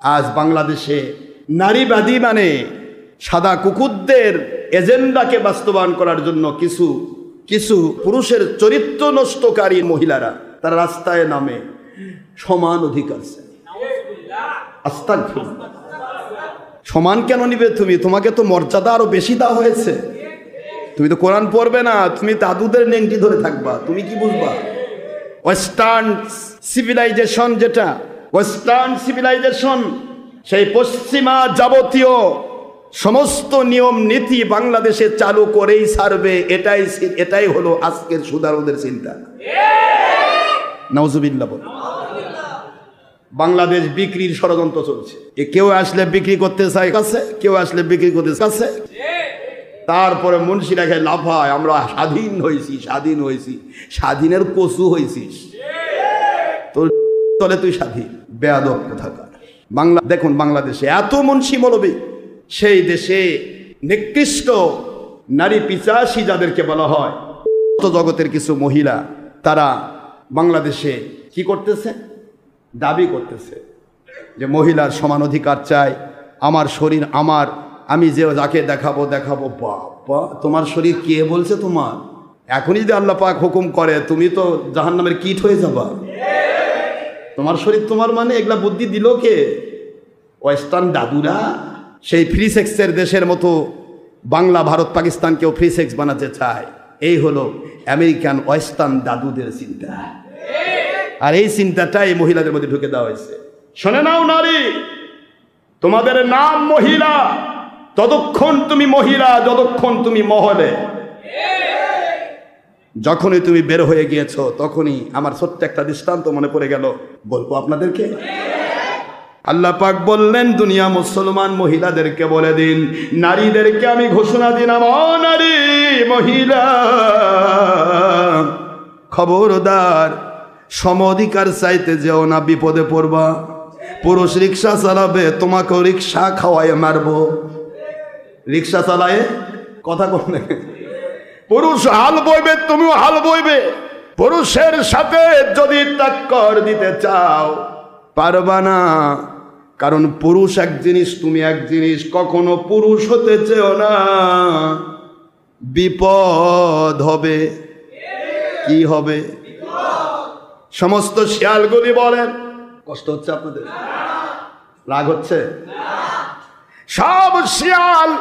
আজ বাংলাদেশে নারীবাদী মানে সাদা কুকুরদের এজেন্ডাকে বাস্তবায়ন করার জন্য কিছু পুরুষের চরিত্র নষ্টকারী মহিলারা তারা রাস্তায় নামে সমান অধিকার চায়। আস্তাগফিরুল্লাহ। সমান কেন নিবে তুমি? তোমাকে তো মর্যাদা আরো বেশি দেওয়া হয়েছে। তুমি তো কোরআন পড়বে না, তুমি দাদুদের নেংটি ধরে থাকবা। তুমি কি বুঝবা? ওয়েস্টার্ন সিভিলাইজেশন, যেটা ওয়েস্টার্ন সিভিলাইজেশন, সেই পশ্চিমা যাবতীয় সমস্ত নিয়ম নীতি বাংলাদেশে চালু করেই ছাড়বে, এটাই হলো আজকের সুদারুদের চিন্তা। নাউজুবিল্লাহ। বল। বাংলাদেশ বিক্রির ষড়যন্ত্র চলছে। কেউ আসলে বিক্রি করতে চায় কাছে, কেউ আসলে বিক্রি করতে কাছে। তারপরে মুন্সিরা খেয়ে লাফায়, আমরা স্বাধীন হয়েছি। স্বাধীনের কচু হয়েছিস তোর তলে, তুই স্বাধীন বেয়াদব কোথাকার। দেখুন বাংলাদেশে এত মুন্সি মৌলবী, সেই দেশে নিকৃষ্ট নারী পিশাচী যাদেরকে বলা হয়, জগতের কিছু মহিলা, তারা বাংলাদেশে কি করতেছে? দাবি করতেছে যে মহিলার সমান অধিকার চাই। আমার শরীর আমার, আমি যে যাকে দেখাবো। বাবা, তোমার শরীর কে বলছে তোমার? এখনই যদি আল্লাহ পাক হুকুম করে, তুমি তো জাহান্নামের কীট হয়ে যাবা। তোমার শরীর তোমার মানে এগুলা বুদ্ধি দিল কে? ওয়েস্টার্ন দাদুরা। সেই ফ্রি সেক্সের দেশের মতো বাংলা, ভারত, পাকিস্তানকেও ফ্রি সেক্স বানাতে চায়। এই হলো আমেরিকান ওয়েস্টার্ন দাদুদের চিন্তা। আর এই চিন্তাটাই মহিলাদের মধ্যে ঢুকে দেওয়া হয়েছে। শোনে নাও নারী, তোমাদের নাম মহিলা। ততক্ষণ তুমি মহিলা যতক্ষণ তুমি মহলে। যখনই তুমি বের হয়ে গিয়েছো, তখনই আমার ছোট্ট একটা দৃষ্টান্ত মনে পড়ে গেল, বলবো আপনাদেরকে। আল্লাহ পাক বললেন, দুনিয়া মুসলমান মহিলাদেরকে বলে দিন, নারীদেরকে আমি ঘোষণা দিলাম, ও নারী মহিলা, খবরদার সম অধিকার চাইতে যেও না, বিপদে পড়বা। পুরুষ রিক্সা চালাবে, তোমাকেও রিক্সা খাওয়ায় মারবো। রিক্সা চালায় কথা কম। পুরুষ হাল বইবে, তুমিও হাল বইবে। পুরুষের সাথে যদি টক্কর দিতে চাও, পারবা না। কারণ পুরুষ এক জিনিস, তুমি এক জিনিস। কখনো পুরুষ হতে চেও না, বিপদ হবে। কি হবে? সমস্ত শিয়ালগুলি বলেন, কষ্ট হচ্ছে আপনাদের? রাগ হচ্ছে? সব শিয়াল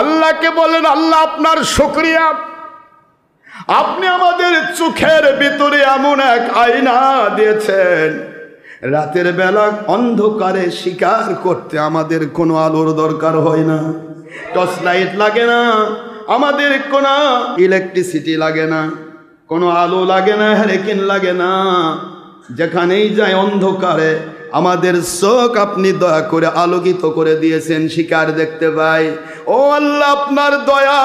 আল্লাহকে বলেন, আল্লাহ আপনার শুকরিয়া, আপনি আমাদের চোখের ভিতরে এমন এক আয়না দিয়েছেন, রাতের বেলা অন্ধকারে শিকার করতে আমাদের কোনো আলোর দরকার হয় না, টর্চ লাইট লাগে না, আমাদের কোনো ইলেকট্রিসিটি লাগে না, কোনো আলো লাগে না, হ্যারিকেন লাগে না। যেখানেই যায় অন্ধকারে আমাদের চোখ আপনি দয়া করে আলোকিত করে দিয়েছেন, শিকার দেখতে পাই। ও আল্লাহ, আপনার দয়া,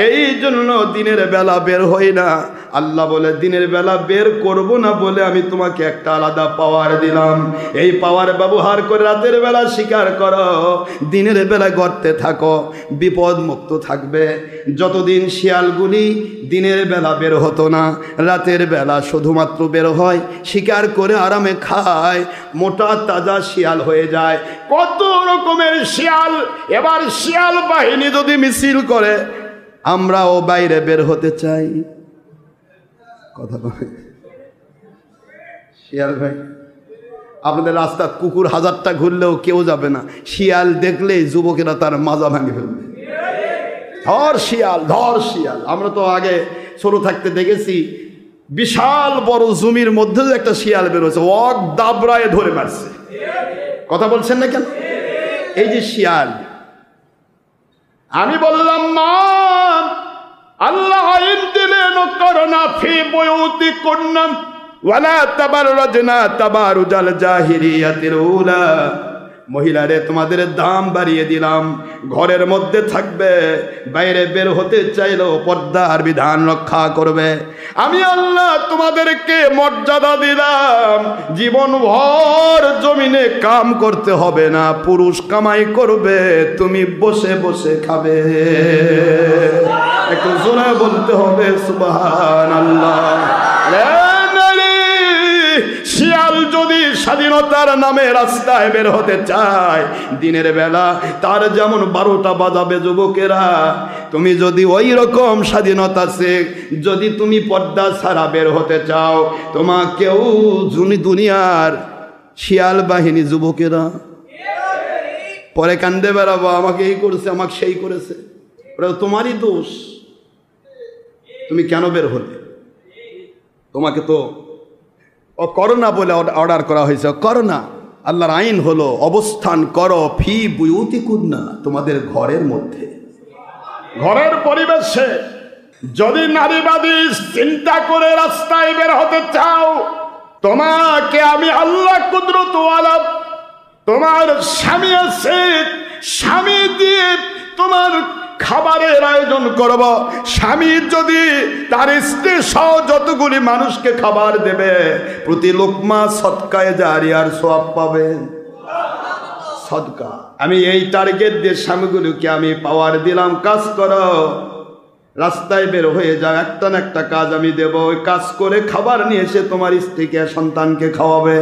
এই জন্য দিনের বেলা বের হই না। আল্লাহ বলে, দিনের বেলা বের করব না বলে আমি তোমাকে একটা আলাদা পাওয়ার দিলাম। এই পাওয়ার ব্যবহার করে রাতের বেলা শিকার করো, দিনের বেলা গর্তে থাকো, বিপদ মুক্ত থাকবে। যতদিন শিয়ালগুলি দিনের বেলা বের হতো না, রাতের বেলা শুধুমাত্র বের হয়, শিকার করে আরামে খায়, মোটা তাজা শিয়াল হয়ে যায়। কত রকমের শিয়াল। এবার শিয়াল বাহিনী যদি মিছিল করে, আমরাও বাইরে বের হতে চাই। কথা বলে শিয়াল ভাই, আপনাদের রাস্তার কুকুর হাজারটা ঘুরলেও কেউ যাবে না, শিয়াল দেখলেই যুবকেরা তার মাজা ভাঙে ফেলবে। ধর শিয়াল, ধর শিয়াল। আমরা তো আগে ছোট থাকতে দেখেছি, বিশাল বড় জমির মধ্যে একটা শিয়াল বেরোচ্ছে, ওয়াক দাবড়ায় ধরে মারছে। কথা বলছেন না কেন? এই যে শিয়াল, আমি বললাম, মা আল্লাহ আইন দিলেন, করোনা ফি বুয়ুতি কুন্না ওয়ালা তাবাররাজনা তাবারুজাল জাহিলিয়াতিল উলা। মহিলারে, তোমাদের দাম বাড়িয়ে দিলাম, ঘরের মধ্যে থাকবে, বাইরে বের হতে চাইলেও পর্দার বিধান রক্ষা করবে। আমি আল্লাহ তোমাদেরকে মর্যাদা দিলাম, জীবনভর জমিনে কাম করতে হবে না, পুরুষ কামাই করবে, তুমি বসে বসে খাবে। একটু জোরে বলতে হবে সুবহানাল্লাহ। শিয়াল যদি স্বাধীনতার নামে রাস্তায় বের হতে চায়, দিনের বেলা তার যেমন 12টা বাজাবে যুবকেরা, তুমি যদি ওই রকম স্বাধীনতা যদি তুমি পর্দা ছাড়া বের হতে চাও, তোমাকেও দুনিয়ার শিয়াল বাহিনী যুবকেরা পরে কান্দে বেড়াবো, আমাকে এই করেছে, আমাকে সেই করেছে, ওরা তোমারই দোষ। তুমি কেন বের হলে? তোমাকে তো করোনা বলে অর্ডার করা হয়েছে, করোনা আল্লাহর আইন হলো অবস্থান করো ফি বুয়ুতিকুন্না, তোমাদের ঘরের মধ্যে, ঘরের পরিবেশে। যদি নারীবাদী চিন্তা করে রাস্তায় বের হতে চাও, তোমাকে আমি আল্লাহ কুদরত ওয়ালা, তোমার স্বামী আছে, স্বামী দিয়ে তোমার খাবারের আয়োজন করব। স্বামী যদি তার স্ত্রী সহ যতগুলি মানুষকে খাবার দেবে, প্রতি লোকমা সদকায়ে জারিয়ার সওয়াব পাবেন। সদকা আমি এই টার্গেট দিয়ে স্বামীগুলোকে আমি পাওয়ার দিলাম, কাজ করো, রাস্তায় বের হয়ে যাও, একটা না একটা কাজ আমি দেব, ওই কাজ করে খাবার নিয়ে এসে তোমার স্ত্রীকে সন্তানকে খাওয়াবে।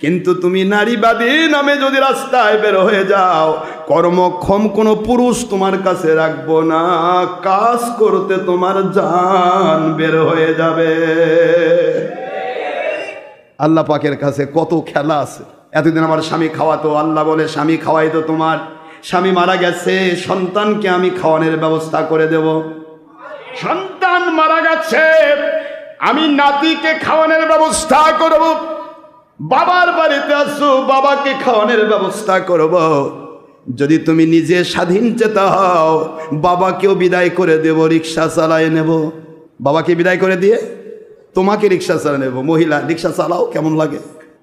কিন্তু তুমি নারীবাদী নামে যদি রাস্তায় বের হয়ে যাও, কর্মক্ষম কোনো পুরুষ তোমার কাছে রাখবো না, কাজ করতে তোমার জান বের হয়ে যাবে। আল্লাহ পাকের কাছে কত খেলা আছে। এতদিন আমার স্বামী খাওয়াতো, আল্লাহ বলে স্বামী খাওয়াইতো, তোমার স্বামী মারা গেছে, সন্তানকে আমি খাওয়ানোর ব্যবস্থা করে দেব। সন্তান মারা গেছে, আমি নাতিকে খাওয়ানোর ব্যবস্থা করব। বাবার বাড়িতে আসো, বাবাকে খাওয়ানোর ব্যবস্থা করব। যদি তুমি নিজে স্বাধীন চেতা হও, বাবাকেও বিদায় করে দেব, রিক্সা চালায় নেব। বাবাকে বিদায় করে দিয়ে তোমাকে রিক্সা চালায় নেব। মহিলা রিক্সা চালাও, কেমন লাগে?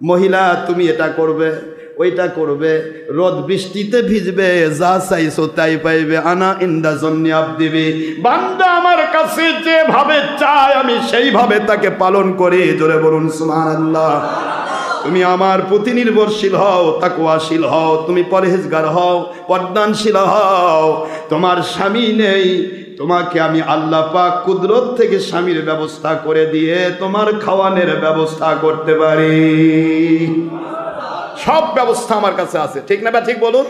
মহিলা তুমি এটা করবে, ওইটা করবে, রোদ বৃষ্টিতে ভিজবে, যা চাইছো তাই পাইবে। আনা ইন্দা জন্নি আবদিবি, বান্দা আমার কাছে যেভাবে চায় আমি সেইভাবে তাকে পালন করি। জোরে বলুন সুবহানাল্লাহ। তুমি আমার প্রতি নির্ভরশীল হও, তাকওয়াশীল হও, তুমি পরহেজগার হও, পর্দানশীল হও। তোমার স্বামী নেই, তোমাকে আমি আল্লাহ পাক কুদরত থেকে স্বামীর ব্যবস্থা করে দিয়ে তোমার খাওয়ানোর ব্যবস্থা করতে পারি। সব ব্যবস্থা আমার কাছে আছে, ঠিক না? ঠিক বলুন।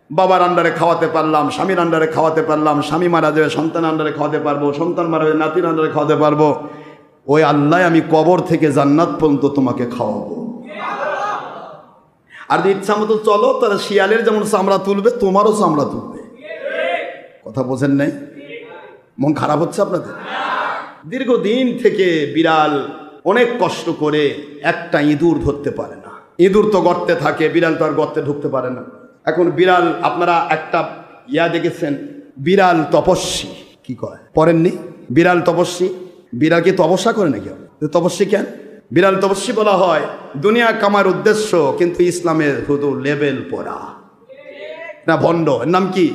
বাবার আন্ডারে খাওয়াতে পারলাম, স্বামীর আন্ডারে খাওয়াতে পারলাম, স্বামী মারা যাবে সন্তান আন্ডারে খাওয়াতে পারবো, সন্তান মারা যাবে নাতির আন্ডারে খাওয়াতে পারবো। ওই আল্লাহ আমি কবর থেকে জান্নাত পর্যন্ত তোমাকে খাওয়াবো। আর ইচ্ছা মতো চলো, তারা শিয়ালের যেমন চামড়া তুলবে, তোমারও চামড়া তুলবে। কথা বোঝেন নাই? মন খারাপ হচ্ছে আপনাদের? দীর্ঘদিন থেকে বিড়াল অনেক কষ্ট করে একটা ইঁদুর ধরতে পারে না। ইঁদুর তো গর্তে থাকে, বিড়াল তো আর গর্তে ঢুকতে পারে না। এখন বিড়াল, আপনারা একটা দেখেছেন, বিড়াল তপস্বী, কি কয় পড়েননি? বিড়াল তপস্বী। বিড়াল কি তপস্যা করে নাকি? তপস্বী কেন? বিড়াল তপস্বী বলা হয় দুনিয়া কামার উদ্দেশ্য, কিন্তু ইসলামের শুধু লেবেল পড়া না, ভণ্ড। এর নাম কি?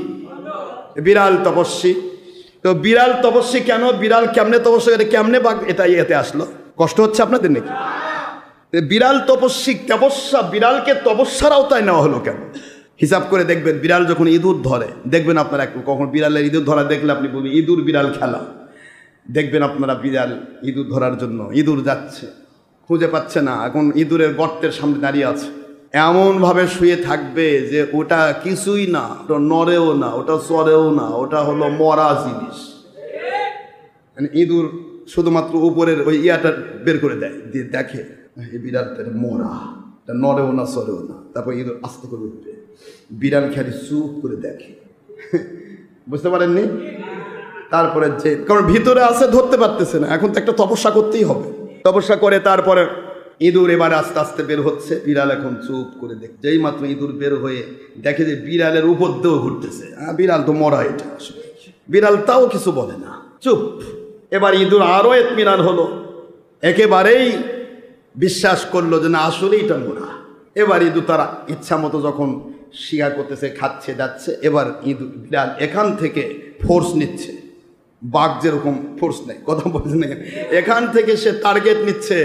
বিড়াল তপস্বী। তো বিড়াল তপস্বী কেন? বিড়াল কেমনে তপস্যা করে, কেমনে বা এটা এতে আসলো? কষ্ট হচ্ছে আপনাদের নাকি? বিড়াল তপস্বী, তপস্যা, বিড়ালকে তপস্যার আওতায় নেওয়া হলো কেন? হিসাব করে দেখবেন, বিড়াল যখন ইঁদুর ধরে, দেখবেন আপনারা কখন বিড়ালের ইঁদুর ধরা দেখলে আপনি বলবেন ইঁদুর বিড়াল খেলা। দেখবেন আপনারা বিড়াল ইঁদুর ধরার জন্য ইঁদুর যাচ্ছে, খুঁজে পাচ্ছে না, এখন ইঁদুরের গর্তের সামনে দাঁড়িয়ে আছে, এমনভাবে শুয়ে থাকবে যে ওটা কিছুই না, ওটা নড়েও না, ওটা চড়েও না, ওটা হলো মরা জিনিস। মানে ইঁদুর শুধুমাত্র উপরের ওই ইয়াটা বের করে দেয়, দিয়ে দেখে এই বিড়ালটা মরা, এটা নড়েও না, চড়েও না। তারপর ইঁদুর আস্তে করে উঠবে, বিড়াল খেয়ালি চুপ করে দেখে। বুঝতে পারেননি? তারপরে যে, কারণ ভিতরে আছে, ধরতে পারতেছে না, এখন তো একটা তপস্যা করতেই হবে। তপস্যা করে তারপরে ইঁদুর এবারে আস্তে আস্তে বের হচ্ছে, বিড়াল এখন চুপ করে দেখে। যেই মাত্র ইঁদুর বের হয়ে দেখে যে বিড়ালের উপর দিয়েও ঘুরতেছে, বিড়াল তো মরা, এটা বিড়াল তাও কিছু বলে না, চুপ। এবার ইঁদুর আরও ইতমিনান হলো, একেবারেই বিশ্বাস করলো যে না, আসলেই এটা মরা। এবার ইঁদুর তারা ইচ্ছা মতো যখন শিকার করতেছে, খাচ্ছে, যাচ্ছে, এবার ইঁদুর বিড়াল এখান থেকে ফোর্স নিচ্ছে। বাঘ যেরকম ফোর্স নেই, কথা বলছে না, এখান থেকে সে টার্গেট নিচ্ছে।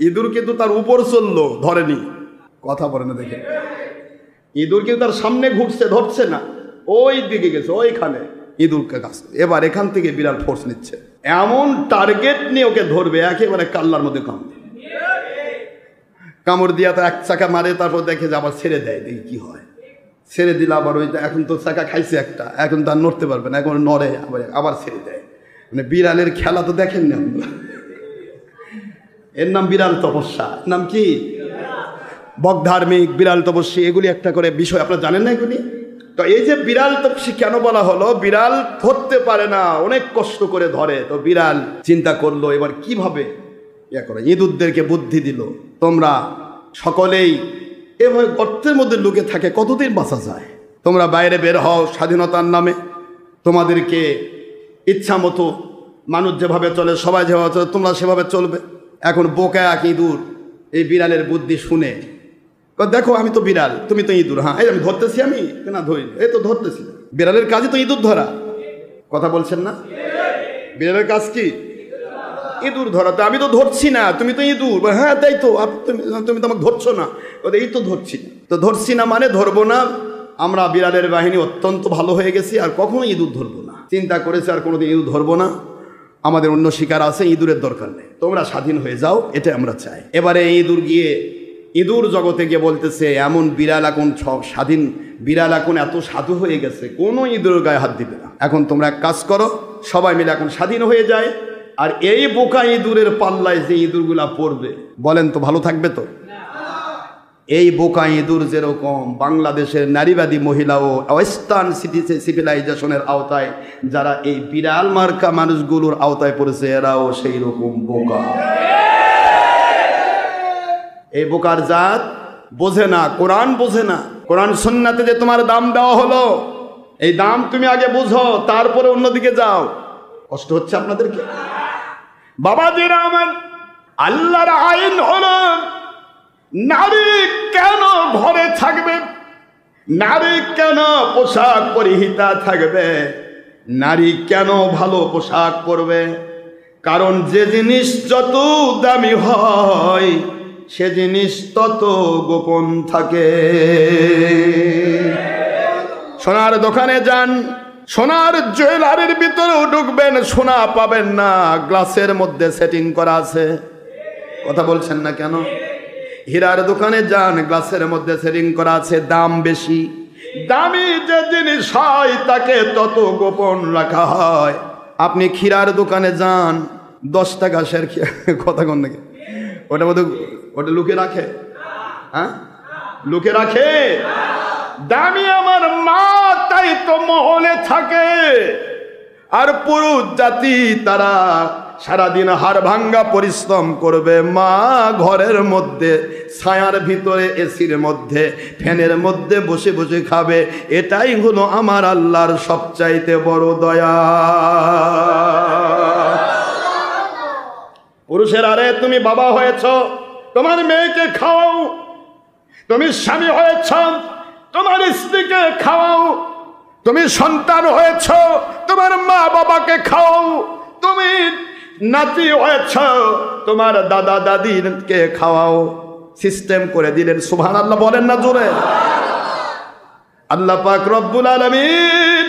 ইঁদুর কিন্তু তার উপর চললো, ধরেনি, কথা বলে না। দেখে ইঁদুর কিন্তু তার সামনে ঘুরছে, ধরছে না, ওই দিকে গেছে, ওইখানে ইঁদুরকে কাছে। এবার এখান থেকে বিড়াল ফোর্স নিচ্ছে, এমন টার্গেট নিয়ে ওকে ধরবে, একেবারে কাল্লার মধ্যে কামড়ে। কামড় দিয়া তো এক চাকা মারে, তারপর দেখে যে আবার ছেড়ে দেয়, দেখি কি হয়। ছেড়ে দিলে আবার ওই এখন তো চাকা খাইছে একটা, এখন তো আর নড়তে পারবে না, এখন নড়ে আবার ছেড়ে দেয়। মানে বিড়ালের খেলা তো দেখেন না আপনারা। এর নাম বিড়াল তপস্যা। নাম কি? বকধার্মিক, বিড়াল তপস্যী, এগুলি একটা করে বিষয় আপনারা জানেন না এগুলি। তো এই যে বিড়াল তপস্যী কেন বলা হলো? বিড়াল ধরতে পারে না, অনেক কষ্ট করে ধরে। তো বিড়াল চিন্তা করলো এবার কিভাবে ইয়া করে, ইঁদুরদেরকে বুদ্ধি দিল, তোমরা সকলেই এভাবে গর্তের মধ্যে লুকে থাকে, কতদিন বাঁচা যায়? তোমরা বাইরে বের হও স্বাধীনতার নামে, তোমাদেরকে ইচ্ছা মতো মানুষ যেভাবে চলে, সবাই যেভাবে চলে, তোমরা সেভাবে চলবে। এখন বোকা এক ইঁদুর এই বিড়ালের বুদ্ধি শুনে দেখো আমি তো বিড়াল, তুমি তো ইঁদুর, হ্যাঁ এই আমি ধরতেছি, আমি না ধরি, এই তো ধরতেছি। বিড়ালের কাজই তো ইঁদুর ধরা, কথা বলছেন না? বিড়ালের কাজ কি? ইঁদুর ধরা। তো আমি তো ধরছি না, তুমি তো ইঁদুর, হ্যাঁ তাই তো, তুমি তো আমাকে ধরছো না। এই তো ধরছি না, তো ধরছি না মানে ধরবো না। আমরা বিড়ালের বাহিনী অত্যন্ত ভালো হয়ে গেছি, আর কখনো ইঁদুর ধরবো না, চিন্তা করেছি আর কোনোদিন ইঁদুর ধরবো না। আমাদের অন্য শিকার আছে, ইঁদুরের দরকার নেই, তোমরা স্বাধীন হয়ে যাও, এটা আমরা চাই। এবারে ইঁদুর গিয়ে ইঁদুর জগতে গিয়ে বলতেছে, এমন বিড়াল এখন স্বাধীন, বিড়াল এখন এত সাধু হয়ে গেছে, কোনো ইঁদুরের গায়ে হাত দিবে না। এখন তোমরা এক কাজ করো, সবাই মিলে এখন স্বাধীন হয়ে যায়। আর এই বোকা ইঁদুরের পাল্লায় যে ইঁদুরগুলা পড়বে, বলেন তো ভালো থাকবে তো? এই বোকা ইঁদুর যেরকম বাংলাদেশের নারীবাদী মহিলা ও ওয়েস্টার্ন সিভিলাইজেশনের আওতায় যারা এই বিড়াল মার্কা মানুষগুলোর আওতায় পড়েছে, এরাও সেই রকম বোকা। এই বোকার জাত বোঝে না, কোরআন বোঝে না। কোরআন সুন্নাতে যে তোমার দাম দেওয়া হলো, এই দাম তুমি আগে বুঝো, তারপরে অন্যদিকে যাও। কষ্ট হচ্ছে আপনাদেরকে? বাবাজিরা আমার, আল্লাহর আইন হলো নারী কেন ঘরে থাকবে, নারী কেন পোশাক পরিহিতা থাকবে, নারী কেন ভালো পোশাক পরবে? কারণ যে জিনিস যত দামি হয় সে জিনিস তত গোপন থাকে। সোনার দোকানে যান, সোনার জুয়েলারির ভিতরেও ঢুকবেন, সোনা পাবেন না, গ্লাসের মধ্যে সেটিং করা আছে। কথা বলছেন না কেন? হীরার দোকানে যান, গ্লাসের মধ্যে সেটিং করা আছে, দাম বেশি। দামি যে জিনিস হয় তাকে তত গোপন রাখা হয়। আপনি ক্ষীরার দোকানে যান, 10 টাকা শের, কথা কন নাকি, ওটা মধ্যে ওটা লুকে রাখে, হ্যাঁ লুকে রাখে। দামি আমার মা তাই তো মহলে থাকে, আর পুরুষ জাতি তারা সারাদিন হাড় ভাঙ্গা পরিশ্রম করবে, মা ঘরের মধ্যে ছায়ার ভিতরে এসির মধ্যে ফ্যানের মধ্যে বসে বসে খাবে। এটাই হলো আমার আল্লাহর সবচাইতে বড় দয়া। পুরুষের, আরে তুমি বাবা হয়েছ, তোমার মেয়েকে খাওয়াও। তুমি স্বামী হয়েছ, তোমার স্ত্রীকে খাওয়াও। তুমি সন্তান হয়েছ, তোমার মা বাবাকে খাওয়াও। তুমি নাতি হয়েছ, তোমার দাদা দাদিকে খাওয়াও। সিস্টেম করে দিলেন। সুবহানাল্লাহ বলেন না জোরে? আল্লাহ পাক রব্বুল আলামিন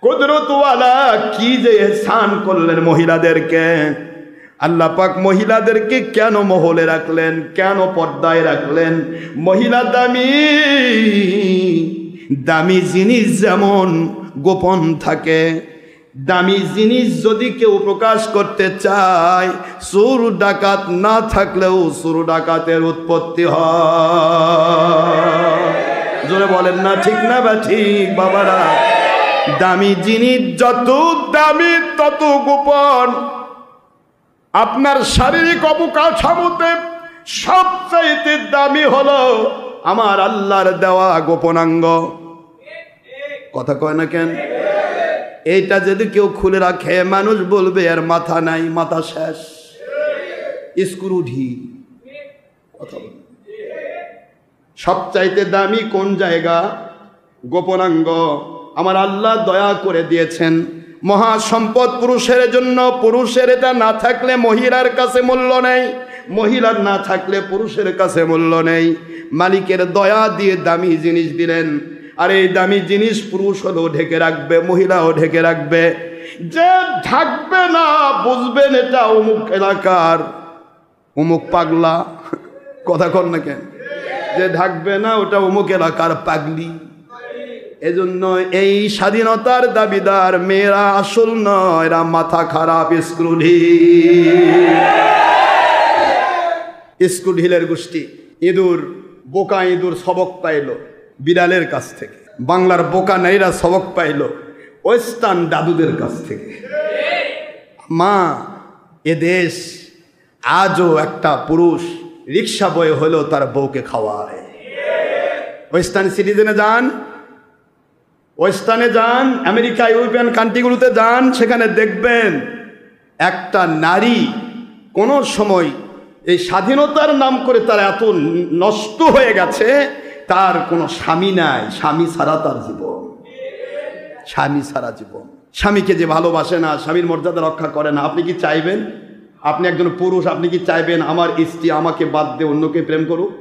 কুদরতওয়ালা কি যে ইহসান করলেন মহিলাদেরকে। আল্লাহ পাক মহিলাদেরকে কেন মহলে রাখলেন, কেন পর্দায় রাখলেন? মহিলা দামি, দামি জিনিস যেমন গোপন থাকে, দামি জিনিস যদি কেউ প্রকাশ করতে চায়, চোর ডাকাত না থাকলেও চোর ডাকাতের উৎপত্তি হয়। জোরে বলেন না ঠিক না বা ঠিক বাবারা? দামি জিনিস যত দামি তত গোপন। আপনার শারীরিক অবকাঠামোতে সবচাইতে দামি হলো আমার আল্লাহর দেওয়া গোপনাঙ্গ। কথা কয় না কেন? এইটা যদি কেউ খুলে রাখে, মানুষ বলবে এর মাথা নাই, মাথা শেষ, স্ক্রুঢি। কথা বল, সবচাইতে দামি কোন জায়গা? গোপনাঙ্গ। আমার আল্লাহ দয়া করে দিয়েছেন মহা সম্পদ পুরুষের জন্য। পুরুষের এটা না থাকলে মহিলার কাছে মূল্য নেই, মহিলার না থাকলে পুরুষের কাছে মূল্য নেই। মালিকের দয়া দিয়ে দামি জিনিস দিলেন, আর এই দামি জিনিস পুরুষ হলেও ঢেকে রাখবে, মহিলাও ঢেকে রাখবে। যে ঢাকবে না বুঝবেন এটা অমুক এলাকার অমুক পাগলা, কথা কর না কেন? যে ঢাকবে না ওটা অমুক এলাকার পাগলি। এজন্য এই স্বাধীনতার দাবিদার মেয়েরা আসল নয়, এরা মাথা খারাপ স্ক্রু ঢিলের গোষ্ঠী। ইঁদুর, বোকা ইঁদুর সবক পাইল বিড়ালের কাছ থেকে, বাংলার বোকা নারীরা সবক পাইল ওয়েস্টার্ন দাদুদের কাছ থেকে। মা, এ দেশ আজও একটা পুরুষ রিক্সা বয়ে হলেও তার বউকে খাওয়ায়। ওয়েস্টার্ন সিটিজেনে যান, ওয়েস্টার্নে যান, আমেরিকা ইউরোপিয়ান কান্ট্রিগুলোতে যান, সেখানে দেখবেন একটা নারী কোনো সময় এই স্বাধীনতার নাম করে তার এত নষ্ট হয়ে গেছে, তার কোনো স্বামী নাই, স্বামী ছাড়া তার জীবন, স্বামী ছাড়া জীবন। স্বামীকে যে ভালোবাসে না, স্বামীর মর্যাদা রক্ষা করে না, আপনি কি চাইবেন? আপনি একজন পুরুষ, আপনি কি চাইবেন আমার স্ত্রী আমাকে বাদ দিয়ে অন্যকে প্রেম করুক?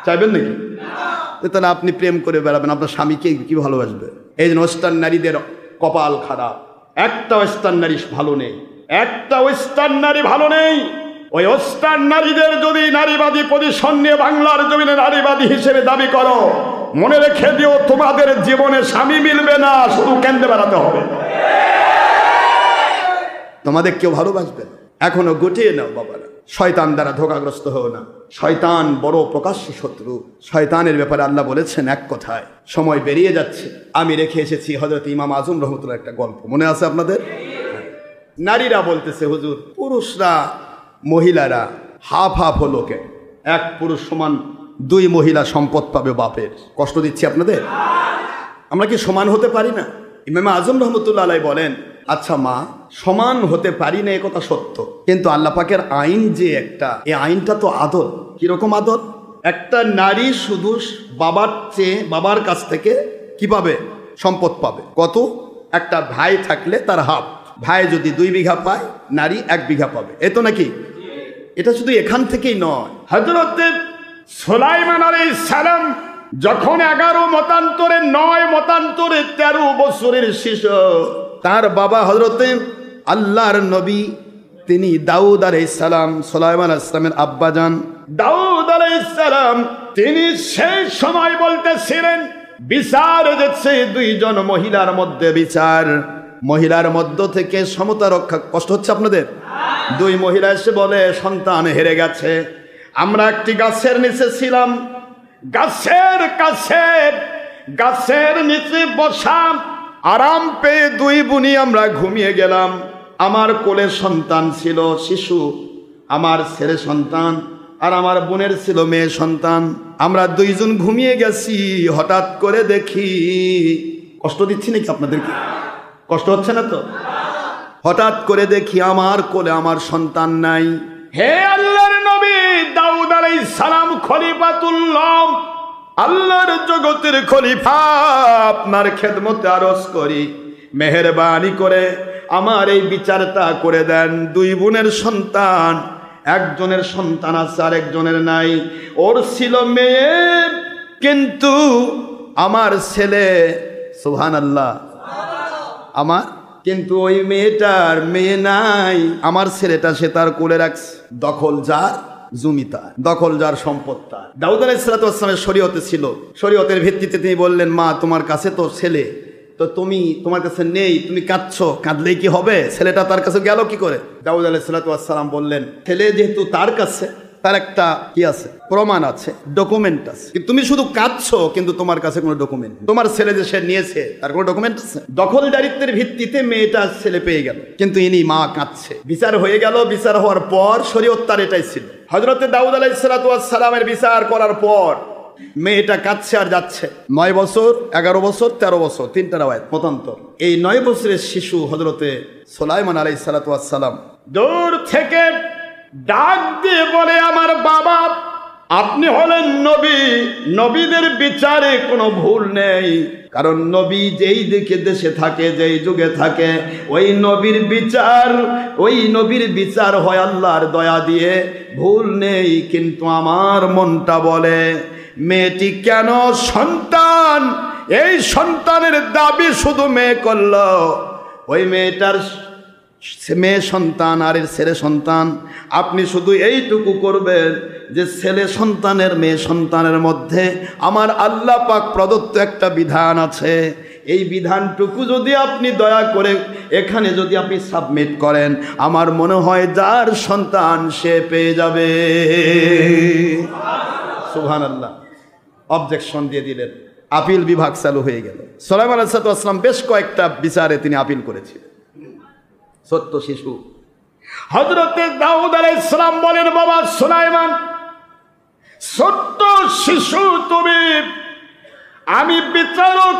চাইবেন নাকি? তাহলে আপনি প্রেম করে বেড়াবেন, আপনার স্বামীকে কি ভালোবাসবে? এই জন্য ওয়েস্টার্ন নারীদের কপাল খারাপ। একটা ওয়েস্টার্ন নারী ভালো নেই, একটা ওয়েস্টার্ন নারী ভালো নেই। ওই ওয়েস্টার্ন নারীদের যদি নারীবাদী পজিশন নিয়ে বাংলার জমিনে নারীবাদী হিসেবে দাবি করো, মনে রেখে দিও তোমাদের জীবনে স্বামী মিলবে না, শুধু কেন্দ্রে বেড়াতে হবে, তোমাদের কেউ ভালোবাসবে না। এখনো গুটিয়ে নাও বাবারা, শয়তান দ্বারা ধোঁকাগ্রস্ত হও না। শয়তান বড় প্রকাশ্য শত্রু। শয়তানের ব্যাপারে আল্লাহ বলেছেন এক কথায়। সময় বেরিয়ে যাচ্ছে, আমি রেখে এসেছি হযরত ইমাম আজম রহমতুল্লাহ একটা গল্প, মনে আছে আপনাদের? নারীরা বলতেছে, হুজুর পুরুষরা মহিলারা হাফ হাফ হলো কে? এক পুরুষ সমান দুই মহিলা সম্পদ পাবে বাপের। কষ্ট দিচ্ছি আপনাদের? আমরা কি সমান হতে পারি না? ইমাম আজম রহমতুল্লাহ আলাইহি বলেন, আচ্ছা মা, সমান হতে পারি না এ কথা সত্য, কিন্তু আল্লাহ পাকের আইন যে একটা, এই আইনটা তো আদল। কিরকম আদল? একটা নারী শুধু বাবার চেয়ে, বাবার কাছ থেকে কি পাবে? সম্পদ পাবে। কত? একটা ভাই থাকলে তার হাফ, ভাই যদি 2 বিঘা পায়, নারী 1 বিঘা পাবে। এ তো নাকি? এটা শুধু এখান থেকেই নয়, হযরত সুলাইমান আলাইহিস সালাম যখন 11 মতান্তরে 9 মতান্তরে 13 বছরের শিশু, তার বাবা হযরতে আল্লাহর নবী তিনি দাউদ আলাইহিস সালাম, সুলাইমান আলাইহিস সালামের আব্বাজান দাউদ আলাইহিস সালাম, তিনি সেই সময় বলতেছিলেন বিচার হচ্ছে 2 জন মহিলার মধ্যে বিচার, মহিলার মধ্য থেকে সমতা রক্ষা। কষ্ট হচ্ছে আপনাদের? 2 মহিলা এসে বলে সন্তান হেরে গেছে, আমরা একটি গাছের নিচে ছিলাম, গাছের নিচে বসা আরাম পেয়ে 2 বোনই আমরা ঘুমিয়ে গেলাম। আমার কোলে সন্তান ছিল শিশু, আমার ছেলে সন্তান, আর আমার বোনের ছিল মেয়ে সন্তান। আমরা 2 জন ঘুমিয়ে গেছি, হঠাৎ করে দেখি, কষ্ট দিচ্ছি নাকি আপনাদেরকে? কষ্ট হচ্ছে না তো? হঠাৎ করে দেখি আমার কোলে আমার সন্তান নাই। হে আল্লাহর নবী দাউদ আলাইহিস সালাম, খলিফাতুল্লাহ, আল্লাহর জগতের খলিফা, আপনার খেদমতে আরজ করি, মেহেরবানি করে আমার এই বিচারটা করে দেন। 2 বোনের সন্তান, একজনের সন্তান আছে আর একজনের নাই। ওর ছিল মেয়ে, কিন্তু আমার ছেলে, সুবহানাল্লাহ, আমার কিন্তু ওই মেয়েটার মেয়ে নাই, আমার ছেলেটা সে তার কোলে রাখছে। দখল যার, জমি তার, দখল যার, সম্পদ তার। দাউদ আলাইহিস সালাতু ওয়াস সালামের শরীয়তে ছিল, শরীয়তের ভিত্তিতে তিনি বললেন, মা তোমার কাছে তো ছেলে, তো তোমার কাছে নেই, তুমি কাঁদছো, কাঁদলেই কি হবে? ছেলেটা তার কাছে গেল কি করে? দাউদ আলাইহিস সালাতু ওয়াস সালাম বললেন, ছেলে যেহেতু তার কাছে, তার একটা কি আছে? প্রমাণ আছে, ডকুমেন্ট আছে। তুমি শুধু কাঁদছো, কিন্তু তোমার কাছে কোনো ডকুমেন্ট, তোমার ছেলে যে সে নিয়েছে তার কোনো ডকুমেন্ট আছে? দখলদারিত্বের ভিত্তিতে মেয়েটা ছেলে পেয়ে গেল, কিন্তু ইনি মা কাঁদছে। বিচার হয়ে গেল, বিচার হওয়ার পর শরীয়ত তার এটাই ছিল। হযরতে দাউদ আলাইহিস সালাতু ওয়াস সালামের বিচার করার পর মেয়েটা কাঁদছে আর যাচ্ছে। 9 বছর, 11 বছর, 13 বছর, 3টা রাওয়ায়াত মতান্তর। এই 9 বছরের শিশু হযরতে সুলাইমান আলাইহিস সালাতু ওয়াস সালাম দূর থেকে ডাক দিয়ে বলে, আমার বাবা, আপনি হলেন নবী, নবীদের বিচারে কোনো ভুল নেই, কারণ নবী যেই দিকে দেশে থাকে, যেই যুগে থাকে, ওই নবীর বিচার হয় আল্লাহর দয়া দিয়ে, ভুল নেই। কিন্তু আমার মনটা বলে, মেয়েটি কেন সন্তান, এই সন্তানের দাবি শুধু মেয়ে করল, ওই মেয়েটার মেয়ে সন্তান আর এর ছেলে সন্তান, আপনি শুধু এইটুকু করবেন, যে ছেলে সন্তানের মেয়ে সন্তানের মধ্যে আমার আল্লাহ পাক প্রদত্ত একটা বিধান আছে, এই বিধানটুকু যদি আপনি দয়া করে এখানে যদি আপনি সাবমিট করেন, আমার মনে হয় যার সন্তান সে পেয়ে যাবে। সুবহানাল্লাহ। অবজেকশন দিয়ে দিলেন, আপিল বিভাগ চালু হয়ে গেল। সুলাইমান আলাইহিস সালাম বেশ কয়েকটা বিচারে তিনি আপিল করেছিলেন। ছোট্ট শিশু হযরতে দাউদ আলাইহিস সালাম বলেন, বাবা সুলাইমান, ছোট্ট শিশু তুমি, আমি বিচারক,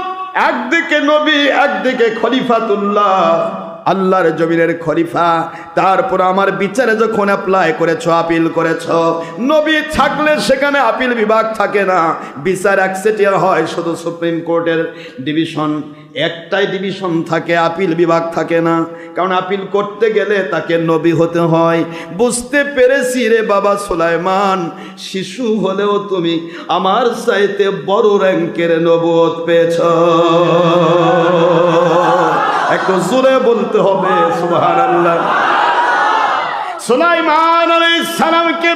একদিকে নবী একদিকে খলিফাতুল্লাহ, আল্লাহর জমিনের খলিফা, তারপর আমার বিচারে যখন অ্যাপ্লাই করেছো, আপিল করেছো, নবী থাকলে সেখানে আপিল বিভাগ থাকে না, বিচার একচেটিয়া হয়, শুধু সুপ্রিম কোর্টের ডিভিশন একটাই ডিভিশন থাকে, আপিল বিভাগ থাকে না, কারণ আপিল করতে গেলে তাকে নবী হতে হয়। বুঝতে পেরেছি রে বাবা সুলাইমান, শিশু হলেও তুমি আমার চাইতে বড় র্যাঙ্কের নবুয়ত পেয়েছ। একটু জোরে বলতে হবে সুবহানাল্লাহ। সুলাইমান আলাইহিস সালামকে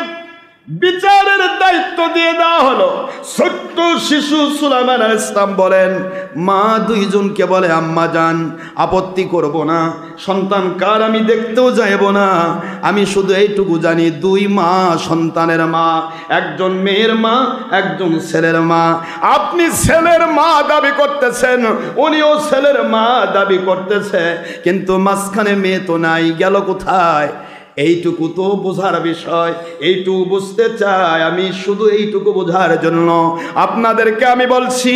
বিচারের দায়িত্ব দিয়ে দেওয়া হলো। ছোট্ট শিশু সুলাইমান আলাইহিস সালাম বলেন, মা দুইজনকে বলে, আম্মা জান আপত্তি করব না, সন্তান কার আমি দেখতেও যাইব না, আমি শুধু এইটুকু জানি দুই মা সন্তানের মা, একজন মেয়ের মা একজন ছেলের মা। আপনি ছেলের মা দাবি করতেছেন, উনিও ছেলের মা দাবি করতেছে, কিন্তু মাঝখানে মেয়ে তো নাই, গেল কোথায়? এইটুকু তো বোঝার বিষয়, এইটুকু বুঝতে চাই আমি। শুধু এইটুকু বোঝার জন্য আপনাদেরকে আমি বলছি,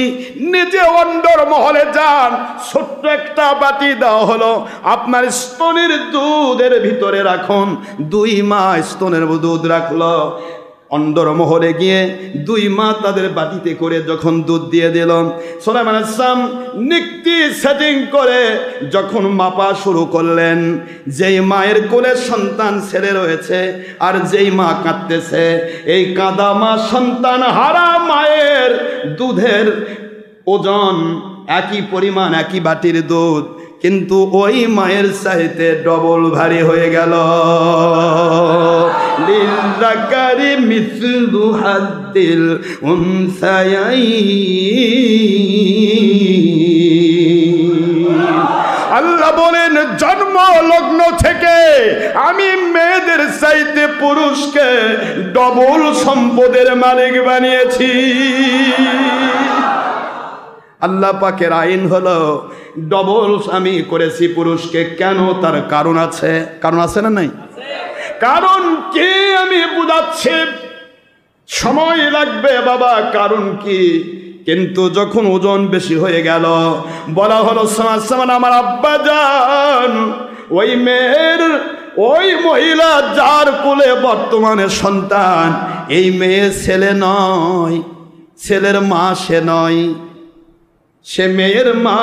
নিজে অন্দর মহলে যান, ছোট্ট একটা বাটি দেওয়া হলো, আপনার স্তনের দুধের ভিতরে রাখুন। দুই মা স্তনের দুধ রাখলো, অন্দর মহলে গিয়ে দুই মা তাদের বাটিতে করে যখন দুধ দিয়ে দিল, সুলাইমান আলাইহিস সালাম নিক্তি সেটিং করে যখন মাপা শুরু করলেন, যেই মায়ের কোলে সন্তান ছেলে রয়েছে আর যেই মা কাঁদতেছে, এই কাঁদা মা সন্তান হারা মায়ের দুধের ওজন একই পরিমাণ, একই বাটির দুধ, কিন্তু ওই মায়ের চাইতে ডবল ভারী হয়ে গেল। লিল্লাকারি মিসলু হাদ্দিল উনসায়াইন। আল্লাহ বলেন, জন্ম লগ্ন থেকে আমি মেয়েদের চাইতে পুরুষকে ডবল সম্পদের মালিক বানিয়েছি। আল্লাহ পাকের আইন হলো ডবল আমি করেছি পুরুষকে। কেন? তার কারণ আছে। কারণ আছে না নাই? কারণ কি আমি বুঝাচ্ছি, সময় লাগবে বাবা। কারণ কি? কিন্তু যখন ওজন বেশি হয়ে গেল, বলা হলো আমার আব্বা যান, ওই মেয়ের, ওই মহিলা যার কোলে বর্তমানে সন্তান, এই মেয়ে ছেলে নয়, ছেলের মা সে নয়, সে মেয়ের মা।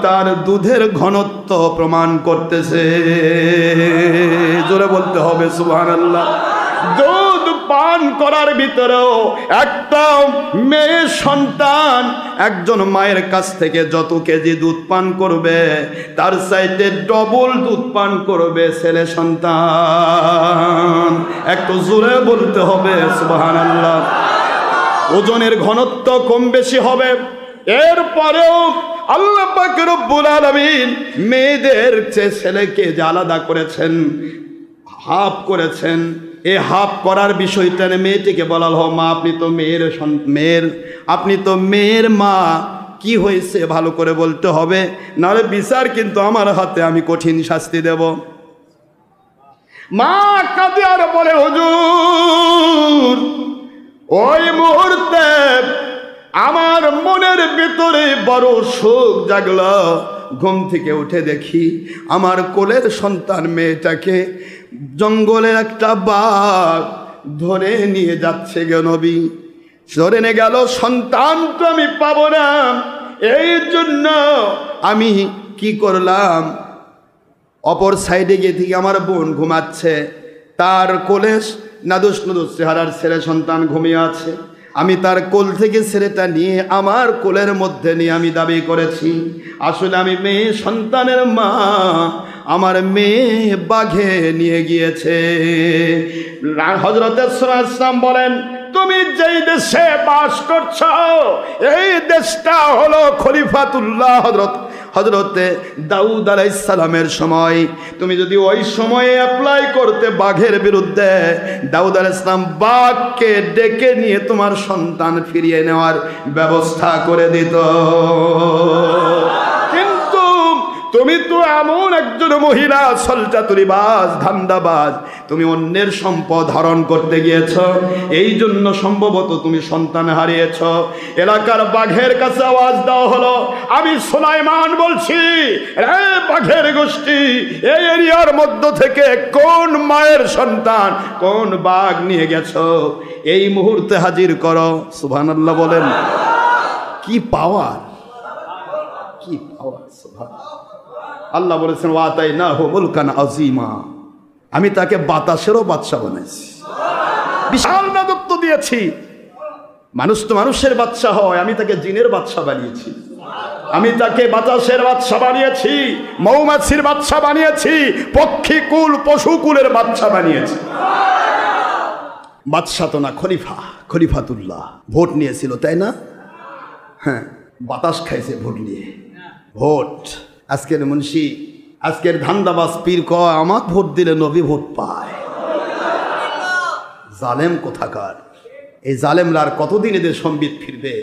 তার দুধের ঘনত্ব প্রমাণ করতেছে। জোরে বলতে হবে সুবহানাল্লাহ। দুধ পান করার ভিতরেও একটা মেয়ে সন্তান একজন মায়ের কাছ থেকে যত কেজি দুধ পান করবে, তার চাইতে ডবল দুধ পান করবে ছেলে সন্তান। একটু জোরে বলতে হবে সুবহানাল্লাহ। ওজনের ঘনত্ব কম বেশি হবে, এরপরেও আল্লাহ পাক রব্বুল আলামিন মেয়েদের চেয়ে ছেলেকে যে আলাদা করেছেন, হাফ করেছেন, এই হাফ করার বিষয়টা মেয়েটিকে বলা হলো, মা আপনি তো আপনি তো মেয়ের মা, কি হয়েছে ভালো করে বলতে হবে, নাহলে বিচার কিন্তু আমার হাতে, আমি কঠিন শাস্তি দেব। মা কাঁদে আর বলে, হুজুর ওই মুহূর্তে আমার মনের ভিতরে বড় শোক জাগলো। ঘুম থেকে উঠে দেখি আমার কোলের সন্তান মেয়েটাকে জঙ্গলের একটা বাঘ ধরে নিয়ে যাচ্ছে গে নবী। ধরে নিয়ে গেল, সন্তান তো আমি পাবো না, এই জন্য আমি কি করলাম, অপর সাইডে গিয়ে থেকে আমার বোন ঘুমাচ্ছে, তার কোলে নাদুস নাদুস চেহারার ছেলে সন্তান ঘুমিয়ে আছে। আমি তার কোল থেকে ছেলেটা নিয়ে আমার কোলের মধ্যে নিয়ে আমি দাবি করেছি আসলে আমি মেয়ে সন্তানের মা, আমার মেয়ে বাঘে নিয়ে গিয়েছে। হযরত ইসলাম বলেন, তুমি যেই দেশে বাস করছো এই দেশটা হলো খলিফাতুল্লাহ হযরতে দাউদ আলাইহিস সালামের সময়। তুমি যদি ওই সময়ে অ্যাপ্লাই করতে বাঘের বিরুদ্ধে, দাউদ আলাইহিস সালাম বাঘকে ডেকে নিয়ে তোমার সন্তান ফিরিয়ে নেওয়ার ব্যবস্থা করে দিত। কিন্তু তুমি তো এমন একজন মহিলা ছলচাতুরিবাজ, ধান্দাবাজ, তুমি অন্যের সম্পদ হরণ করতে গিয়েছ, এই জন্য সম্ভবত তুমি সন্তান হারিয়েছ। এলাকার বাঘের কাছে আওয়াজ দেওয়া হলো, আমি সুলাইমান বলছি, রে বাঘের গোষ্ঠী, এই এরিয়ার মধ্য থেকে কোন মায়ের সন্তান, কোন বাঘ নিয়ে গেছো, এই মুহূর্তে হাজির করো। সুবহানাল্লাহ বলেন। কি পাওয়ার, কি পাওয়ার! সুবহানাল্লাহ। আল্লাহ বলেছেন, ওয়াতাইনাহু মুলকান আযীমা, আমি তাকে বাতাসেরও বাদশা বানাইছি, বিশাল রাজত্ব দিয়েছি। মানুষ তো মানুষের বাদশা হয়, আমি তাকে জিনের বাদশা বানিয়েছি, আমি তাকে বাতাসের বাদশা বানিয়েছি, মৌমাছির বাদশা বানিয়েছি, পক্ষী কুল পশু কুলের বাদশা বানিয়েছি। বাদশা তো না, খলিফা, খলিফাতুল্লাহ। ভোট নিয়েছিল তাই না? হ্যাঁ, বাতাস খাইছে ভোট নিয়ে। ভোট আজকের মুন্সি, আজকের ধান্দাবাজ পীর কয় আমার ভোট দিলে নবী ভোট পায়। জালেম কোথাকার! এই জালেমরা আর কতদিন এদের সম্বিত ফিরবে?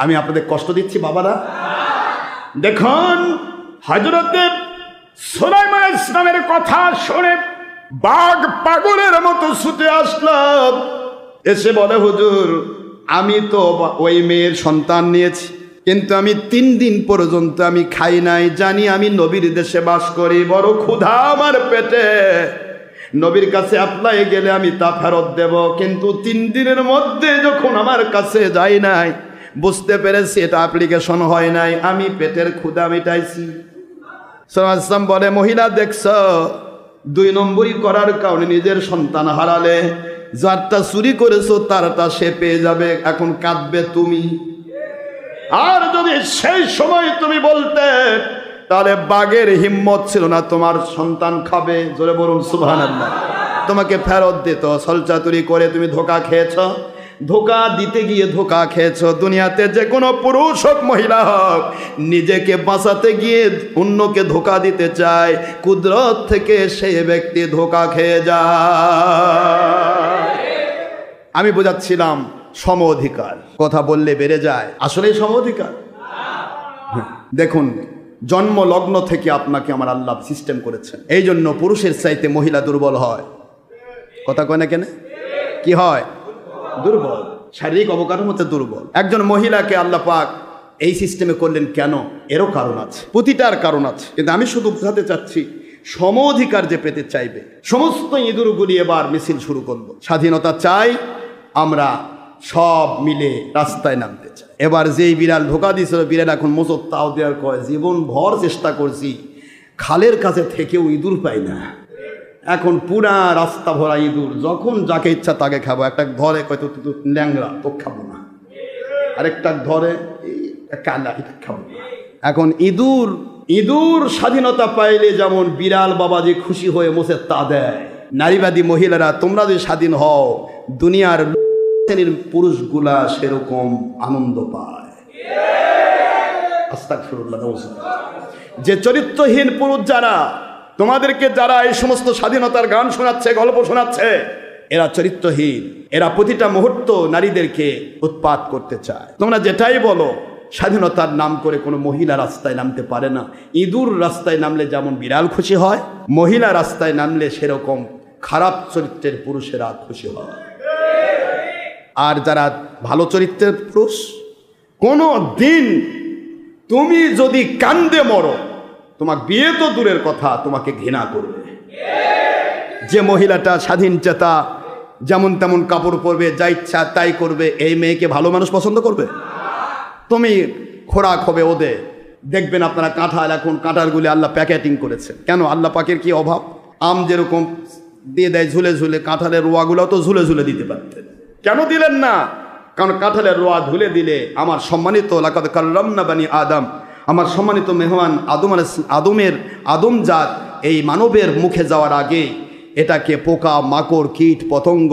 আমি আপনাদের কষ্ট দিচ্ছি বাবারা? দেখুন, হযরতে সুলাইমান ইসলামের কথা শুনে বাঘ পাগলের মতো ছুটে আসলাম, এসে বলে, হুজুর আমি তো ওই মেয়ের সন্তান নিয়েছি, কিন্তু আমি 3 দিন পর্যন্ত আমি খাই নাই, জানি আমি নবীর দেশে বাস করি, বড় ক্ষুধা আমার পেটে, নবীর কাছে অ্যাপ্লাই গেলে আমি তা ফেরত দেব, কিন্তু 3 দিনের মধ্যে যখন আমার কাছে যাই নাই, বুঝতে পেরেছি এটা অ্যাপ্লিকেশন হয় নাই, আমি পেটের ক্ষুধা মিটাইছি। সাল্লাল্লাহু বলে, মহিলা দেখছ, 2 নম্বরই করার কারণে নিজের সন্তান হারালে, যারটা চুরি করেছো তারটা সে পেয়ে যাবে, এখন কাঁদবে তুমি। আর যদি সেই সময় তুমি বলতে, তাহলে বাঘের হিম্মত ছিল না তোমার সন্তান খাবে, জোরে বলুন সুবহানাল্লাহ, তোমাকে ফেরত দিত। ছলচাতুরি করে তুমি ধোকা খেয়েছ, ধোকা দিতে গিয়ে ধোকা খেয়েছ। দুনিয়াতে যে কোনো পুরুষ হোক মহিলা হোক, নিজেকে বাঁচাতে গিয়ে অন্যকে ধোকা দিতে চায়, কুদরত থেকে সেই ব্যক্তি ধোকা খেয়ে যায়। আমি বোঝাচ্ছিলাম সম অধিকার, কথা বললে বেড়ে যায়, আসলেই সম অধিকার। দেখুন, জন্ম লগ্ন থেকে আপনাকে আমার আল্লাহ সিস্টেম করেছেন, এই জন্য পুরুষের চাইতে মহিলা দুর্বল হয়। কথা কয় না কেন? কি হয়? দুর্বল, শারীরিক অবকাঠামোতে দুর্বল। একজন মহিলাকে আল্লাহ পাক এই সিস্টেমে করলেন কেন? এরও কারণ আছে, প্রতিটার কারণ আছে, কিন্তু আমি শুধু বোঝাতে চাচ্ছি, সম অধিকার যে পেতে চাইবে, সমস্ত ইঁদুরগুলি এবার মিছিল শুরু করলো, স্বাধীনতা চাই, আমরা সব মিলে রাস্তায় নামতে চাই। এবার যেই বিড়াল ধোকা দিয়েছিল, বিড়াল এখন মোচর তাও দেওয়ার কয়, জীবন ভর চেষ্টা করছি, খালের কাছে থেকেও ইঁদুর পাই না, এখন পুরা রাস্তা ভরা ইঁদুর, যখন যাকে ইচ্ছা তাকে খাবো। একটা ধরে কয়তো ল্যাংড়া, তো খাবো না, আরেকটা ধরে কালা, এটা খাবো না। এখন ইঁদুর ইঁদুর স্বাধীনতা পাইলে যেমন বিড়াল বাবাজি খুশি হয়ে মোচের তা দেয়, নারীবাদী মহিলারা তোমরা যদি স্বাধীন হও, দুনিয়ার শ্রেণীর পুরুষগুলা সেরকম আনন্দ পায়। আস্তাগফিরুল্লাহ। যে চরিত্রহীন পুরুষ যারা তোমাদেরকে, যারা এই সমস্ত স্বাধীনতার গান শোনাচ্ছে, গল্প শোনাচ্ছে, এরা চরিত্রহীন, এরা প্রতিটা মুহূর্ত নারীদেরকে উৎপাত করতে চায়। তোমরা যেটাই বলো, স্বাধীনতার নাম করে কোনো মহিলা রাস্তায় নামতে পারে না। ইঁদুর রাস্তায় নামলে যেমন বিড়াল খুশি হয়, মহিলা রাস্তায় নামলে সেরকম খারাপ চরিত্রের পুরুষেরা খুশি হয়। আর যারা ভালো চরিত্রের পুরুষ, কোনো দিন তুমি যদি কান্দে মরো, তোমার বিয়ে তো দূরের কথা, তোমাকে ঘৃণা করবে। যে মহিলাটা স্বাধীন চেতা, যেমন তেমন কাপড় পরবে, যা ইচ্ছা তাই করবে, এই মেয়েকে ভালো মানুষ পছন্দ করবে? তুমি খোরাক হবে ওদের। দেখবেন আপনারা কাঁঠাল, এখন কাঁঠালগুলি আল্লাহ প্যাকেটিং করেছেন কেন? আল্লাহ পাকের কি অভাব? আম যেরকম দিয়ে দেয় ঝুলে ঝুলে, কাঁঠালের রোয়াগুলো তো ঝুলে ঝুলে দিতে পারতেন, কেন দিলেন না? কারণ কাঁঠালের রোয়া ঝুলে দিলে আমার সম্মানিত লাকাদ কাররামনা বানি আদম, আমার সম্মানিত মেহমান আদম জাত, এই মানবের মুখে যাওয়ার আগে এটাকে পোকা মাকড় কীট পতঙ্গ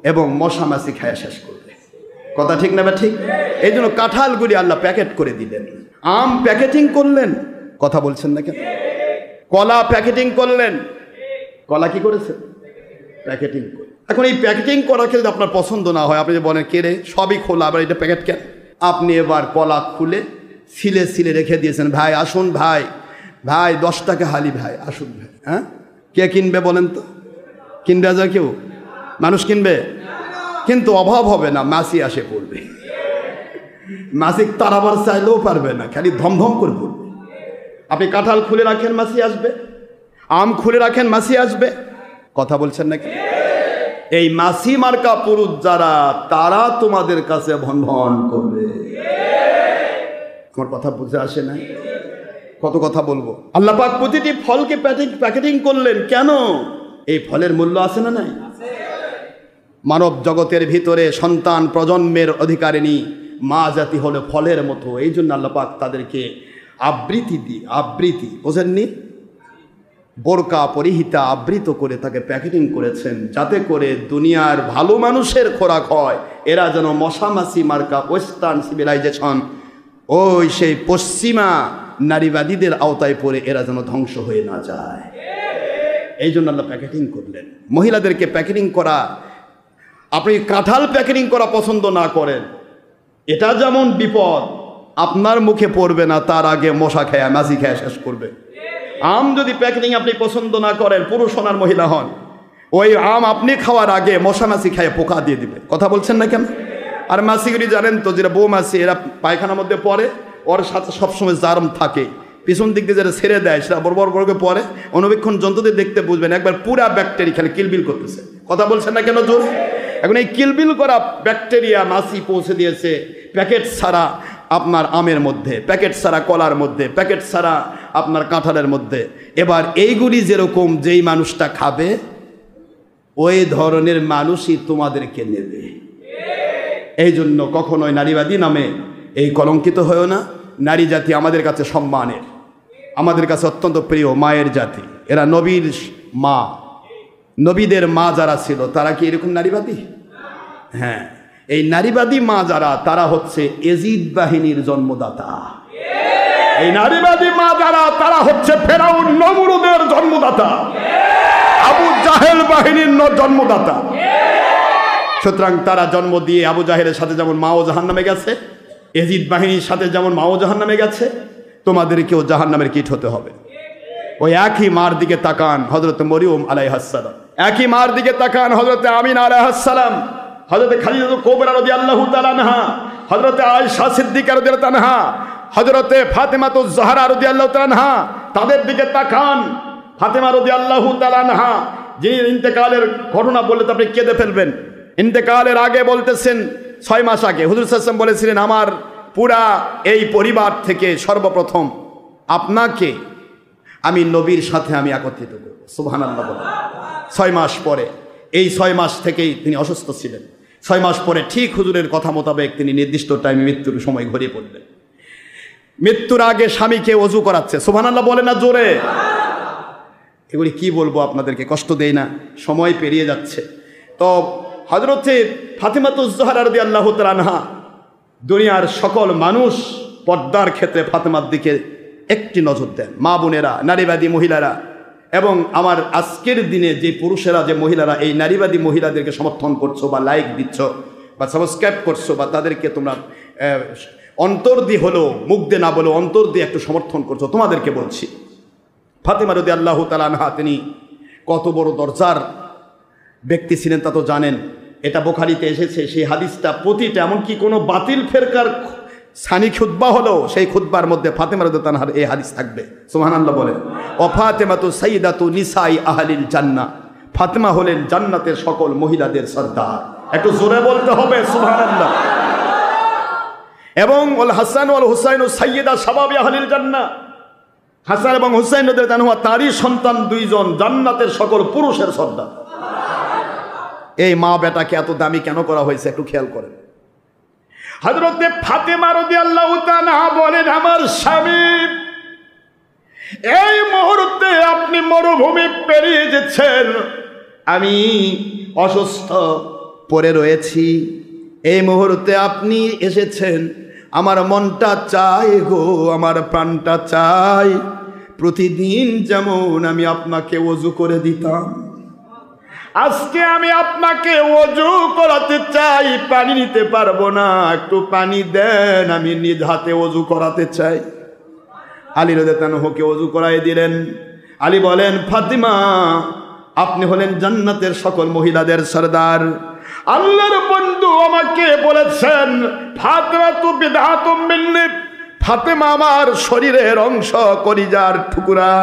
এবং মশা মাছি খায়া শেষ করবে। কথা ঠিক না? ঠিক। এই জন্য কাঁঠালগুলি আল্লাহ প্যাকেট করে দিলেন। আম প্যাকেটিং করলেন, কথা বলছেন না কেন? কলা প্যাকেটিং করলেন, কলা কি করেছে? প্যাকেটিং করে। এখন এই প্যাকেটিং করাকে যদি আপনার পছন্দ না হয়, আপনি যে বলেন কে রে সবই খোলা, আবার এটা প্যাকেট কেন? আপনি এবার কলা খুলে সিলে সিলে রেখে দিয়েছেন, ভাই আসুন ভাই, ভাই 10 টাকা হালি ভাই, আসুন ভাই। হ্যাঁ, কে কিনবে বলেন তো? কিনবে যা কেউ? মানুষ কিনবে? কিন্তু অভাব হবে না, মাছি আসে পড়বে। মাছি তাড়াবার চাইলেও পারবে না, খালি ধমধম করে পড়বে। আপনি কাঁঠাল খুলে রাখেন, মাছি আসবে। আম খুলে রাখেন, মাছি আসবে। কথা বলছেন নাকি? এই মাছি মার্কা পুরুষ যারা, তারা তোমাদের কাছে ভন ভন করবে। আমার কথা বুঝে আসে না? কত কথা বলবো। আল্লাহ পাক প্রতিটি ফলকে প্যাকেটিং করলেন কেন? এই ফলের মূল্য আছে না নাই? মানব জগতের ভিতরে সন্তান প্রজন্মের অধিকারিণী মা জাতি হলো ফলের মতো। এই জন্য আল্লাহ পাক তাদেরকে আবৃতি বোঝেননি, বোরকা পরিহিতা আবৃত করে তাকে প্যাকেটিং করেছেন, যাতে করে দুনিয়ার ভালো মানুষের খোরাক হয়। এরা যেন মশামাছি মার্কা ওয়েস্টার্ন সিভিলাইজেশন, ওই সেই পশ্চিমা নারীবাদীদের আওতায় পড়ে এরা যেন ধ্বংস হয়ে না যায়। এই জন্য আল্লাহ প্যাকেটিং করলেন। মহিলাদেরকে প্যাকেটিং করা, আপনি কাঁঠাল প্যাকেটিং করা পছন্দ না করেন, এটা যেমন বিপদ, আপনার মুখে পড়বে না, তার আগে মশা খায়া মাছি খায়া শেষ করবে। আম যদি প্যাকেটিং আপনি পছন্দ না করেন, পুরুষ হন আর মহিলা হন, ওই আম আপনি খাওয়ার আগে মশা মাছি খায় পোকা দিয়ে দিবে। কথা বলছেন না কেন? আর মাছিগুলি জানেন তো, যেটা বউ মাছি, এরা পায়খানার মধ্যে পড়ে, ওর সাথে সবসময় জার্ম থাকে, পিছন দিক দিয়ে যেটা ছেড়ে দেয় সেটা বড় বড় করে পড়ে। অনুবীক্ষণ যন্ত্রদের দেখতে বুঝবেন, একবার পুরা ব্যাকটেরিয়া খালি কিলবিল করতেছে। কথা বলছেন না কেন জোর? এখন এই কিলবিল করা ব্যাকটেরিয়া মাছি পৌঁছে দিয়েছে প্যাকেট ছাড়া আপনার আমের মধ্যে, প্যাকেট ছাড়া কলার মধ্যে, প্যাকেট ছাড়া আপনার কাঁঠালের মধ্যে। এবার এইগুলি যেরকম যেই মানুষটা খাবে, ওই ধরনের মানুষই তোমাদেরকে নেবে। এই জন্য কখনোই নারীবাদী নামে এই কলঙ্কিত হয়েও না। নারী জাতি আমাদের কাছে সম্মানের, আমাদের কাছে অত্যন্ত প্রিয় মায়ের জাতি। এরা নবীর মা, নবীদের মা যারা ছিল, তারা কি এরকম নারীবাদী? হ্যাঁ, এই নারীবাদী মা যারা, তারা হচ্ছে এজিদ বাহিনীর জন্মদাতা। এই নারীবাদী মা যারা, তারা হচ্ছে ফেরাউন নমরুদের জন্মদাতা, আবু জাহেল বাহিনীর জন্মদাতা। সুতরাং তারা জন্ম দিয়ে আবু জাহেলের সাথে যেমন মাও জাহান্নামে গেছে, এজিদ বাহিনীর সাথে যেমন মাও জাহান্নামে গেছে, তোমাদেরকেও জাহান্নামের কীট হতে হবে। ওই একই মার দিকে তাকান হযরত মরিয়ম আলাইহিস সালাম, একই মার দিকে তাকান হযরত আমিনা আলাইহিস সালাম, হযরত খাদিজা কুবরা রাদিয়াল্লাহু তাআলা আনহা, হযরত আয়েশা সিদ্দিকা রাদিয়াল্লাহু আনহা, হযরত ফাতেমাতুজ জাহরা রাদিয়াল্লাহু তাআলা আনহা, তাদের দিকে তাকান। ফাতেমা রাদিয়াল্লাহু তাআলা আনহা, যিনি ইন্তেকালের ঘটনা বললে তো আপনি কেঁদে ফেলবেন। ইন্তেকালের আগে বলতেছেন, 6 মাস আগে হুজুর সাল্লাল্লাহু আলাইহি ওয়াসাল্লাম বলেছিলেন, আমার পুরা এই পরিবার থেকে সর্বপ্রথম আপনাকে আমি নবীর সাথে আমি একত্রিত করব। সুবহানাল্লাহ বলেন। 6 মাস পরে, এই 6 মাস থেকেই তিনি অসুস্থ ছিলেন। 6 মাস পরে ঠিক হুজুরের কথা মোতাবেক তিনি নির্দিষ্ট টাইমে মৃত্যুর সময় ঘুরিয়ে পড়লেন। মৃত্যুর আগে স্বামীকে ওযু করাচ্ছে। সুবহানাল্লাহ বলে না জোরে? এগুলি কি বলবো আপনাদেরকে, কষ্ট দেই না, সময় পেরিয়ে যাচ্ছে। তো হযরতে ফাতেমাতুজ জাহরা রাদিয়াল্লাহু তাআলা আনহা, দুনিয়ার সকল মানুষ পর্দার ক্ষেত্রে ফাতেমার দিকে একটি নজর দেন, মা বোনেরা, নারীবাদী মহিলারা। এবং আমার আজকের দিনে যে পুরুষেরা, যে মহিলারা এই নারীবাদী মহিলাদেরকে সমর্থন করছো বা লাইক দিচ্ছ বা সাবস্ক্রাইব করছো, বা তাদেরকে তোমরা অন্তর দিয়ে হলো, মুখ দিয়ে না বলো অন্তর দিয়ে একটু সমর্থন করছো, তোমাদেরকে বলছি, ফাতেমা রাদিয়াল্লাহু তাআলা আনহা তিনি কত বড় দরজার ব্যক্তি ছিলেন তা তো জানেন। এটা বুখারীতে এসেছে, সেই হাদিসটা প্রতিটা, এমনকি কোনো বাতিল ফেরকার সানি খুতবা হলো, সেই খুতবার মধ্যে ফাতেমা রাদিয়াল্লাহু আনহার এই হাদিস থাকবে। সুবহানাল্লাহ বলে। ও ফাতেমাতু সাইয়্যিদাতু নিসাই আহলিল জান্নাহ, ফাতেমা হলেন জান্নাতের সকল মহিলাদের সর্দার। একটু জোরে বলতে হবে সুবহানাল্লাহ। এবং ওয়াল হাসান ওয়াল হুসাইন সাইয়্যিদা শাবাবি আহলিল জান্নাহ, হাসান এবং হুসাইন রাদিয়াল্লাহু আনহু তারই সন্তান 2 জন জান্নাতের সকল পুরুষের সর্দার। এই মা বেটাকে এত দামি কেন করা হয়েছে একটু খেয়াল করেন। হযরতে ফাতেমা রাদিয়াল্লাহু তাআলা বলেন, আমার স্বামী এই মুহূর্তে আপনি মরুভূমি পেরিয়ে যাচ্ছেন, আমি অসুস্থ পড়ে রয়েছি, এই মুহূর্তে আপনি এসেছেন, আমার মনটা চাই গো, আমার প্রাণটা চাই প্রতিদিন যেমন আমি আপনাকে ওযু করে দিতাম, আজকে আমি আপনাকে ওযু করাতে চাই, পানি নিতে পারবো না, একটু পানি দেন, আমি নিজ হাতে ওযু করাতে চাই। আলী রাদিয়াল্লাহু আনহুকে ওযু করাই দিলেন। আলী বলেন, ফাতিমা, আপনি হলেন জান্নাতের সকল মহিলাদের সরদার। আল্লাহর বন্ধু আমাকে বলেছেন, ফাতিমা তু বিদআতুম মিন্নি, ফাতিমা আমার শরীরের অংশ, কলিজার টুকরা।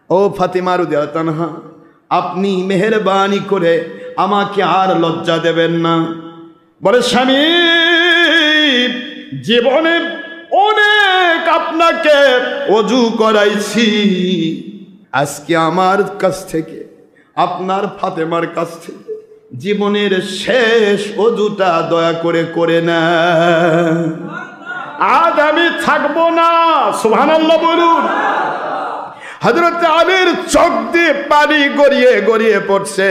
ও ফাতিমা রাদিয়াল্লাহু আনহা, আপনি মেহেরবানি করে আমাকে আর লজ্জা দেবেন না। বলে, স্বামী, জীবনে অনেক আপনাকে ওযু করাইছি, আজকে আমার কাছ থেকে, আপনার ফাতেমার কাছ থেকে জীবনের শেষ ওযুটা দয়া করে করে না, আজ আমি থাকবো না। সুবহানাল্লাহ বলুন। হযরত আলীর চোখ দিয়ে পানি গড়িয়ে গড়িয়ে পড়ছে।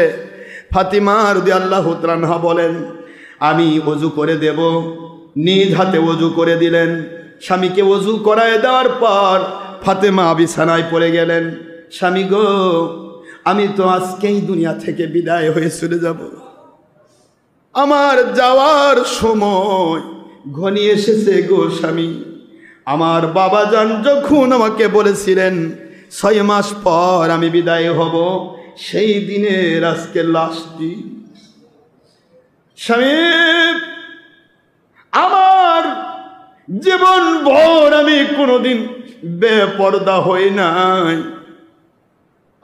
ফাতিমা রাদিয়াল্লাহু তাআলা আনহা বলেন, আমি ওযু করে দেব। নিজ হাতে ওযু করে দিলেন। স্বামীকে ওযু করায় দেওয়ার পর ফাতেমা বিছানায় পড়ে গেলেন। স্বামী গো, আমি তো আজকেই দুনিয়া থেকে বিদায় হয়ে চলে যাব, আমার যাওয়ার সময় ঘনিয়ে এসেছে গো স্বামী। আমার বাবাজান যখন আমাকে বলেছিলেন 6 মাস পর আমি বিদায় হব, সেই দিনের আজকে লাস্ট দিন। স্বামী, আমার জীবন ভর আমি কোনোদিন বেপরদা হই নাই,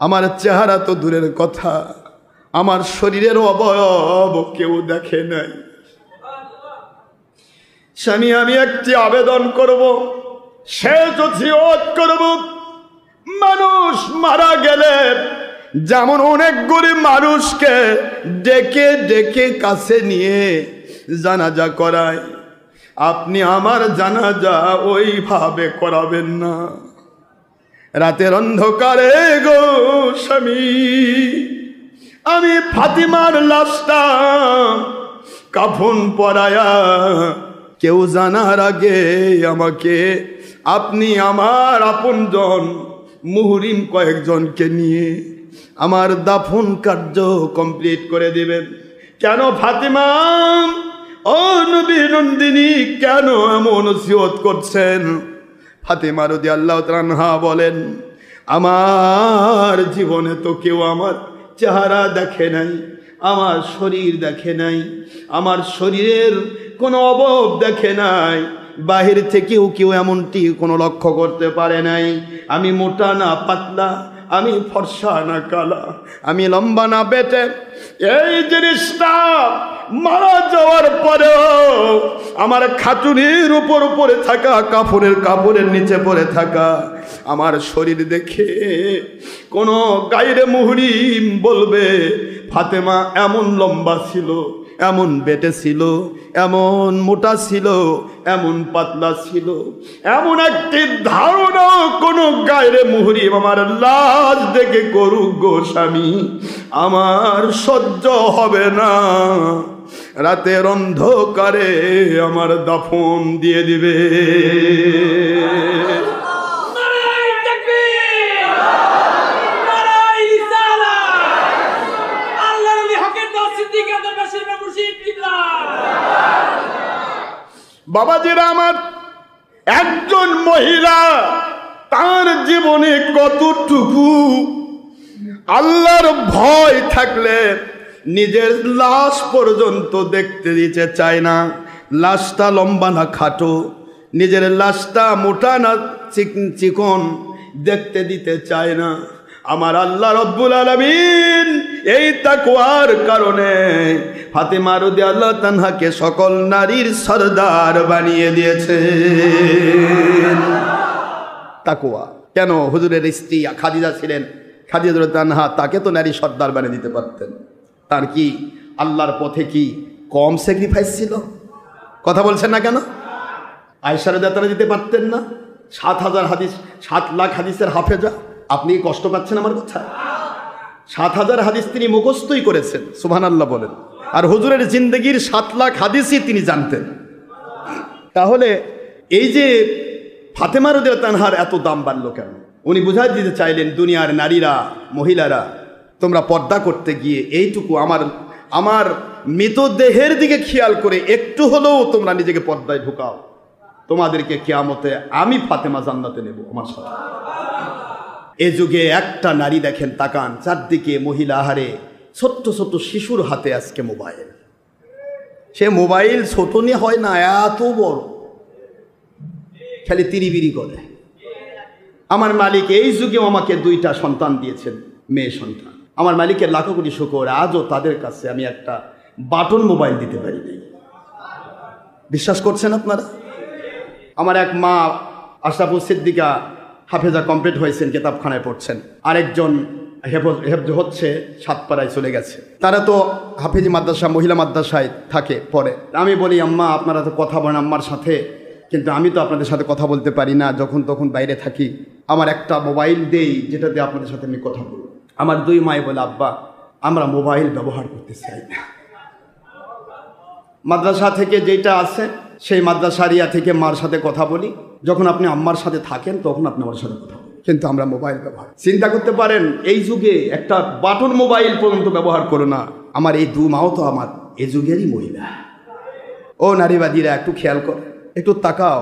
আমার চেহারা তো দূরের কথা, আমার শরীরের অবয়ব কেউ দেখে নাই। স্বামী, আমি একটি আবেদন করব, শেষ ওসিয়ত করব, মানুষ মারা গেলে যেমন অনেক গরিব মানুষকে ডেকে ডেকে কাছে নিয়ে জানাজা করায়, আপনি আমার জানাজা ওইভাবে করাবেন না। রাতের অন্ধকারে গো স্বামী, আমি ফাতিমার লাশটা কাফন পরায়া কেউ জানার আগে আমাকে আপনি আমার আপনজন মুহরিম কয়েকজনকে নিয়ে আমার দাফন কার্য কমপ্লিট করে দিবেন। কেন ফাতিমা, ও নবী নন্দিনী, কেন এমন ওসিয়ত করছেন? ফাতিমা রাদিয়াল্লাহু তাআলা আনহা বলেন, আমার জীবনে তো কেউ আমার চেহারা দেখে নাই, আমার শরীর দেখে নাই, আমার শরীরের কোনো অবয়ব দেখে নাই, বাহির থেকেও কেউ এমনটি কোনো লক্ষ্য করতে পারে নাই। আমি মোটা না পাতলা, আমি ফর্সা না কালা, আমি লম্বা না বেটে, এই জিনিসটা মারা যাওয়ার পরেও আমার খাটুনির উপর পড়ে থাকা কাপড়ের নিচে পড়ে থাকা আমার শরীর দেখে কোনো গায়রে মুহরিম বলবে ফাতেমা এমন লম্বা ছিল, এমন বেটে ছিল, এমন মোটা ছিল, এমন পাতলা ছিল, এমন একটি ধারণা কোনো গায়রে মুহরিম আমার লাশ দেখে করুক গো স্বামী, আমার সহ্য হবে না। রাতের অন্ধকারে আমার দাফন দিয়ে দিবে। বাবাজিরা আমার, একজন মহিলা তার জীবনে কতটুকু আল্লাহর ভয় থাকলে নিজের লাশ পর্যন্ত দেখতে দিতে চায় না। লাশটা লম্বা না খাটো, নিজের লাশটা মোটা না চিকন দেখতে দিতে চায় না। আমার আল্লাহ রব্বুল আলামিন এই তাকওয়ার কারণে ফাতিমা রাদিয়াল্লাহু তাআলাকে সকল নারীর সরদার বানিয়ে দিয়েছেন। তাকওয়া কেন? হুজুরের স্ত্রী খাদিজা ছিলেন, খাদিজা রাদিয়াল্লাহু তাআলা তাকে তো নারী সর্দার বানিয়ে দিতে পারতেন। তার কি আল্লাহর পথে কি কম স্যাক্রিফাইস ছিল? কথা বলছেন না কেন? আয়েশা রাদিয়াল্লাহু তাআলা দিতে পারতেন না? 7,000 হাদিস, 7 লাখ হাদিসের হাফেজা। আপনি কি কষ্ট পাচ্ছেন আমার কথা? 7,000 হাদিস তিনি মুখস্থই করেছেন, সুবহানাল্লাহ বলেন। আর হুজুরের জিন্দেগির 7 লাখ হাদিসই তিনি জানতেন। তাহলে এই যে ফাতেমা রাদিয়াল্লাহু তাআলার এত দাম বাড়লো কেন? উনি বুঝাই দিতে চাইলেন দুনিয়ার নারীরা, মহিলারা, তোমরা পর্দা করতে গিয়ে এইটুকু আমার মৃতদেহের দিকে খেয়াল করে একটু হলেও তোমরা নিজেকে পর্দায় ঢুকাও, তোমাদেরকে কিয়ামতে আমি ফাতেমা জান্নাতে নেব আমার সাথে। এ যুগে একটা নারী দেখেন, তাকান চারদিকে মহিলা হারে, ছোট্ট ছোট্ট শিশুর হাতে আজকে মোবাইল। সে মোবাইল ছোট নিয়ে হয় না, এত বড়, খালি তিরিবিরি করে। আমার মালিক এই যুগেও আমাকে 2টা সন্তান দিয়েছেন, মেয়ে সন্তান। আমার মালিকের লাখো কোটি শুকর, আজও তাদের কাছে আমি একটা বাটন মোবাইল দিতে পারিনি। বিশ্বাস করছেন আপনারা? আমার এক মা আশরাফুল সিদ্দিকা হাফেজা কমপ্লিট হয়েছেন, কিতাবখানায় পড়ছেন। আরেকজন হেফজ হচ্ছে, সাতপাড়ায় চলে গেছে। তারা তো হাফেজি মাদ্রাসা, মহিলা মাদ্রাসায় থাকে পড়ে। আমি বলি, আম্মা আপনারা তো কথা বলেন আম্মার সাথে, কিন্তু আমি তো আপনাদের সাথে কথা বলতে পারি না, যখন তখন বাইরে থাকি। আমার একটা মোবাইল দেই যেটাতে আপনাদের সাথে আমি কথা বলব। আমার 2 মাই বলে, আব্বা আমরা মোবাইল ব্যবহার করতে চাই না। মাদ্রাসা থেকে যেটা আছে সেই মাদ্রাসারিয়া থেকে মার সাথে কথা বলি, যখন আপনি আম্মার সাথে থাকেন তখন আপনি আমার সাথে কথা বলেন, কিন্তু আমরা মোবাইল ব্যবহার। চিন্তা করতে পারেন, এই যুগে একটা বাটন মোবাইল পর্যন্ত ব্যবহার করো না। আমার এই 2 মাও তো আমার এই যুগেরই মহিলা। ও নারীবাদীরা, একটু খেয়াল করো, একটু তাকাও।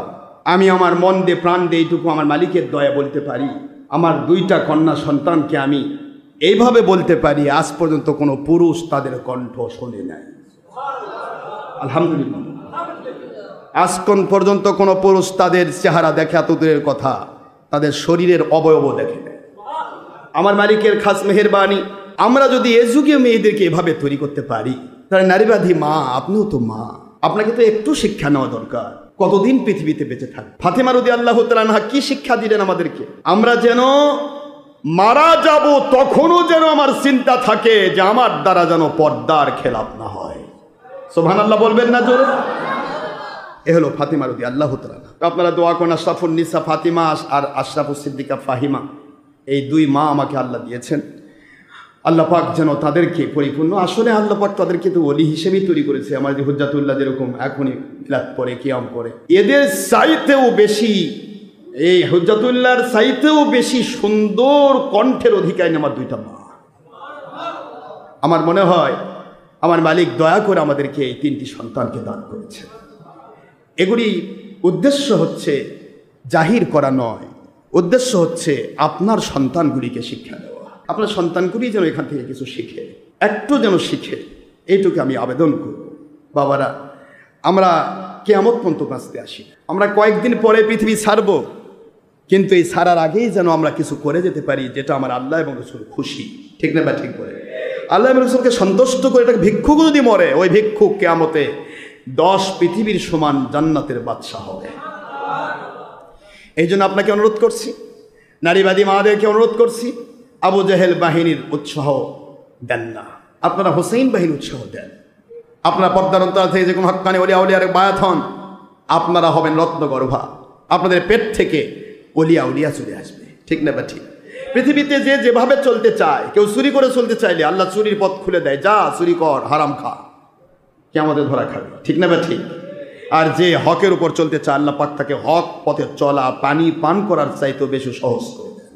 আমি আমার মন দিয়ে প্রাণ দিয়ে এইটুকু আমার মালিকের দয়া বলতে পারি, আমার 2টা কন্যা সন্তানকে আমি এইভাবে বলতে পারি, আজ পর্যন্ত কোনো পুরুষ তাদের কণ্ঠ শোনে নাই। আলহামদুলিল্লাহ। আজ কোন পর্যন্ত কোনো পুরুষ তাদের চেহারা দেখে, এত দূরের কথা, তাদের শরীরের অবয়ব দেখে নেয়। আমার মালিকের খাস মেহেরবানি। আমরা যদি এ যুগে মেয়েদেরকে এভাবে তৈরি করতে পারি, তাহলে নারীবাদী মা, আপনিও তো মা, আপনাকে তো একটু শিক্ষা নেওয়া দরকার। কতদিন পৃথিবীতে বেঁচে থাকবে? ফাতেমা রাদিয়াল্লাহু তাআলা আনহা কি শিক্ষা দিলেন আমাদেরকে? আমরা যেন মারা যাব তখনও যেন আমার চিন্তা থাকে যে আমার দ্বারা যেন পর্দার খেলাপ না হয়। সুবহানাল্লাহ বলবেন না জোরে? এ হলো ফাতেমা রাদিয়াল্লাহু তাআলা। আপনারা দোয়া করেন, আশরাফুন নিসা ফাতিমা আর আশরাফুস সিদ্দিকা ফাহিমা, এই 2 মা আমাকে আল্লাহ দিয়েছেন। আল্লাহ পাক যেন তাদেরকে পরিপূর্ণ, আসলে আল্লাহ পাক তাদেরকে তো ওলি হিসেবেই তৈরি করেছে। আমার যে হুজ্জাতুল্লাহ যেরকম এখনই মিলাদ পড়ে, কিয়াম করে, এদের চাইতেও বেশি, এই হুজ্জাতুল্লাহর চাইতেও বেশি সুন্দর কণ্ঠের অধিকারী আমার 2টা মা। আমার মনে হয় আমার মালিক দয়া করে আমাদেরকে এই 3টি সন্তানকে দান করেছে। এগুলি উদ্দেশ্য হচ্ছে জাহির করা নয়, উদ্দেশ্য হচ্ছে আপনার সন্তানগুলিকে শিক্ষা দেওয়া। আপনার সন্তানগুলি যেন এখান থেকে কিছু শিখে, একটু যেন শিখে, এইটুকু আমি আবেদন করব। বাবারা, আমরা কিয়ামত পর্যন্ত বাঁচতে আসি, আমরা কয়েকদিন পরে পৃথিবী ছাড়ব, কিন্তু এই ছাড়ার আগেই যেন আমরা কিছু করে যেতে পারি যেটা আমার আল্লাহ এবং রাসূল খুশি। ঠিক না বা ঠিক বলে? আল্লাহ এবং রাসূলকে সন্তুষ্ট করে এটাকে ভিক্ষুক যদি মরে, ওই ভিক্ষুক কিয়ামতে 10 পৃথিবীর সমান জান্নাতের বাদশা হবে। এই জন্য আপনাকে অনুরোধ করছি, নারীবাদী মাদেরকে অনুরোধ করছি, আবু জাহেল বাহিনীর উৎসাহ দেন না, আপনারা হোসেন বাহিনীর উৎসাহ দেন। আপনারা পর্দার অন্তরাল থেকে যে কোনো হক্কানি ওলিয়া উলিয়ার বায়াত হন, আপনারা হবেন রত্নগর্ভা। আপনাদের পেট থেকে ওলিয়া উলিয়া চলে আসবে। ঠিক না বা ঠিক? পৃথিবীতে যে যেভাবে চলতে চায়, কেউ চুরি করে চলতে চাইলে আল্লাহ চুরির পথ খুলে দেয়, যা চুরি কর, হারাম খা, কিয়ামতে ধরা খাবে। ঠিক না বা ঠিক? আর যে হকের উপর চলতে চায়, আল্লাহ পাক তাকে হক পথে চলা, পানি পান করার চাইতেও বেশি সহজ করে দেন।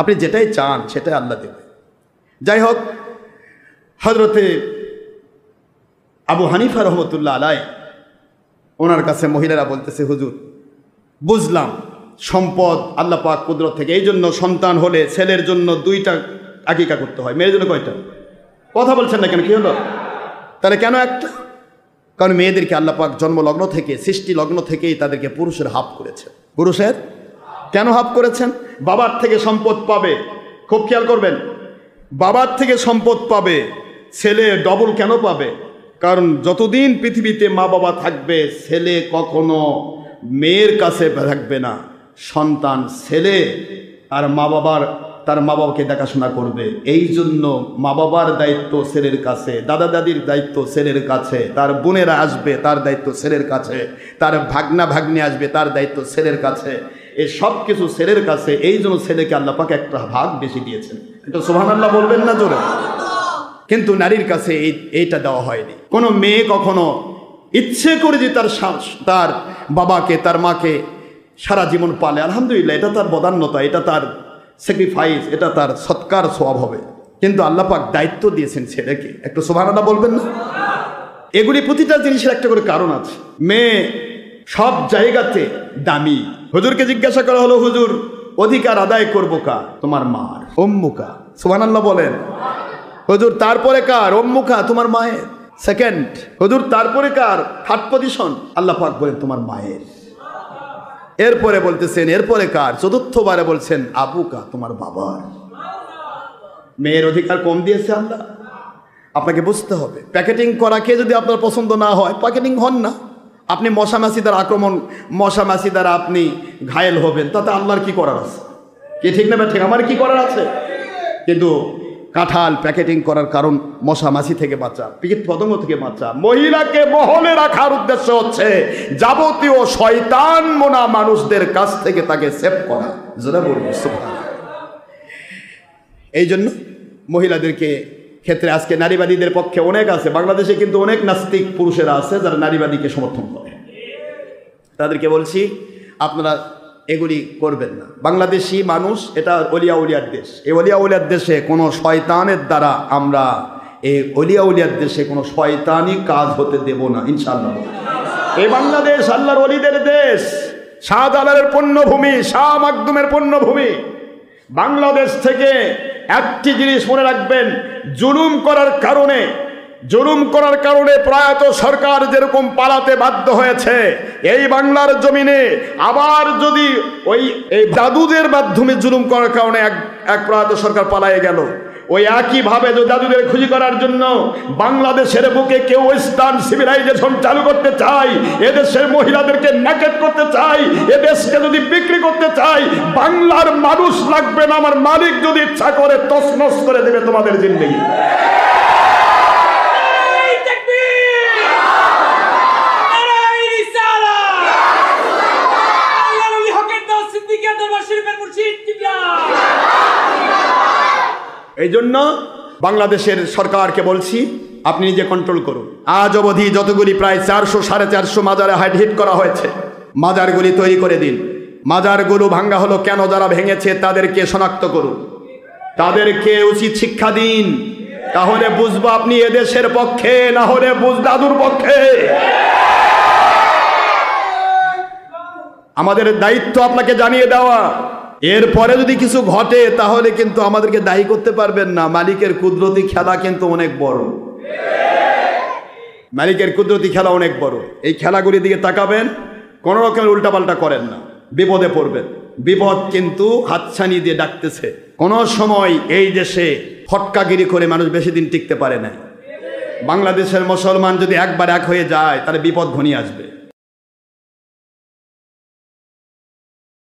আপনি যেটাই চান সেটাই আল্লাহ দেবে। যাই হোক, হযরতে আবু হানিফা রহমতুল্লাহ আলাইহি, ওনার কাছে মহিলারা বলতেছে, হুজুর বুঝলাম সম্পদ আল্লাহ পাক কুদরত থেকে, এই জন্য সন্তান হলে ছেলের জন্য 2টা আকিকা করতে হয়, মেয়ের জন্য কয়টা? কথা বলছেন না কেন? কি হলো তাহলে? কেন একটা? কারণ মেয়েদেরকে আল্লাহ পাক জন্মলগ্ন থেকে, সৃষ্টি লগ্ন থেকেই তাদেরকে পুরুষের হাফ করেছেন। পুরুষের কেন হাফ করেছেন? বাবার থেকে সম্পদ পাবে, খুব খেয়াল করবেন, বাবার থেকে সম্পদ পাবে, ছেলে ডবল কেন পাবে? কারণ যতদিন পৃথিবীতে মা বাবা থাকবে, ছেলে কখনো মেয়ের কাছে থাকবে না। সন্তান ছেলে আর মা বাবার, তার মা বাবাকে দেখাশোনা করবে। এই জন্য মা বাবার দায়িত্ব ছেলের কাছে, দাদা দাদির দায়িত্ব ছেলের কাছে, তার বোনেরা আসবে তার দায়িত্ব ছেলের কাছে, তার ভাগনা ভাগ্নি আসবে তার দায়িত্ব ছেলের কাছে। এই সব কিছু ছেলের কাছে, এই জন্য ছেলেকে আল্লাহ পাক একটা ভাগ বেশি দিয়েছেন। এটা সুবহানাল্লাহ বলবেন না জোরে? কিন্তু নারীর কাছে এইটা দেওয়া হয়নি। কোনো মেয়ে কখনো ইচ্ছে করে যে তার বাবাকে, তার মাকে সারা জীবন পালে, আলহামদুলিল্লাহ, এটা তার বদান্যতা, এটা তার স্যাক্রিফাইস, এটা তার সৎকার সওয়াব হবে। কিন্তু আল্লাহ পাক দায়িত্ব দিয়েছেন ছেলেকে। একটু সুবহানাল্লাহ বলবেন না? এগুলি প্রতিটা জিনিসের একটা করে কারণ আছে। মেয়ে সব জায়গাতে দামি। হুজুরকে জিজ্ঞাসা করা হলো, হুজুর অধিকার আদায় করবো কার? তোমার মার। উম্মুকা। সুবহানাল্লাহ বলেন। হুজুর তারপরে কার? উম্মুকা, তোমার মায়ের। সেকেন্ড। হুজুর তারপরে কার? Third position. আল্লাহ পাক বলেন তোমার মায়ের। এরপরে বলতেছেন এরপরে কার? চতুর্থবারে বলছেন আবুকা, তোমার বাবার। মেয়ের অধিকার কম দিয়েছে আল্লাহ। আপনাকে বুঝতে হবে, প্যাকেটিং করাকে যদি আপনার পছন্দ না হয়, প্যাকেটিং হন না। আপনি মশা মাছি দ্বারা আক্রমণ, মশা মাছি দ্বারা আপনি ঘায়েল হবেন, তাতে আল্লাহর কি করার আছে? কি ঠিক না ঠিক? আমার কি করার আছে? কিন্তু কাঁঠাল প্যাকেটিং করার কারণ মশা মাছি থেকে বাঁচা, কীট পতঙ্গ থেকে বাঁচা। মহিলাকে মহলে রাখার উদ্দেশ্য হচ্ছে যাবতীয় শয়তান মোনা মানুষদের কাছ থেকে তাকে সেভ করা। যারা বলবো এই জন্য মহিলাদেরকে ক্ষেত্রে আজকে নারীবাদীদের পক্ষে অনেক আছে। বাংলাদেশে কিন্তু অনেক নাস্তিক পুরুষেরা আছে যারা নারীবাদীকে সমর্থন করে। তাদেরকে বলছি আপনারা এগুলি করবেন না। বাংলাদেশি মানুষ, এটা অলিয়া উলিয়ার দেশ। এই অলিয়া উলিয়ার দেশে কোনো শয়তানের দ্বারা আমরা, এই অলিয়া উলিয়ার দেশে কোনো শয়তানি কাজ হতে দেব না ইনশাআল্লাহ। এই বাংলাদেশ আল্লাহর অলিদের দেশ, শাহজালালের পণ্যভূমি, শাহ মাকদুমের পণ্যভূমি। বাংলাদেশ থেকে একটি জিনিস মনে রাখবেন, জুলুম করার কারণে প্রয়াত সরকার যেরকম পালাতে বাধ্য হয়েছে, এই বাংলার জমিনে আবার যদি এই দাদুদের মাধ্যমে জুলুম করার কারণে এক প্রয়াত সরকার পালায়ে গেল, ওই একইভাবে যদি দাদুদের খুঁজি করার জন্য বাংলাদেশের বুকে কেউ ওয়েস্টার্ন সিভিলাইজেশন চালু করতে চায়, এদেশের মহিলাদেরকে ন্যাকেট করতে চায়, এদেশকে যদি বিক্রি করতে চায়, বাংলার মানুষ লাগবে না। আমার মালিক যদি ইচ্ছা করে তছনছ করে দেবে তোমাদের জিন্দেগি। এই জন্য বাংলাদেশের সরকারকে বলছি, আপনি নিজে কন্ট্রোল করুন। আজ অবধি যতগুলি প্রায় 400-450 মাজারে হিট করা হয়েছে, মাজারগুলি তৈরি করে দিন। মাজারগুলো ভাঙ্গা হলো কেন? যারা ভেঙেছে তাদেরকে শনাক্ত করুন, তাদেরকে উচিত শিক্ষা দিন। তাহলে বুঝবো আপনি এদেশের পক্ষে, না হলে দাদুর পক্ষে। আমাদের দায়িত্ব আপনাকে জানিয়ে দেওয়া। এরপরে যদি কিছু ঘটে তাহলে কিন্তু আমাদেরকে দায়ী করতে পারবেন না। মালিকের কুদরতি খেলা কিন্তু অনেক বড়। মালিকের কুদরতি খেলা অনেক বড়। এই খেলাগুলির দিকে তাকাবেন, কোনো রকমের উল্টাপাল্টা করেন না, বিপদে পড়বেন। বিপদ কিন্তু হাতছানি দিয়ে ডাকতেছে। কোনো সময় এই দেশে ফটকাগিরি করে মানুষ বেশি দিন টিকতে পারে না। বাংলাদেশের মুসলমান যদি একবার এক হয়ে যায় তাহলে বিপদ ঘনিয়ে আসবে।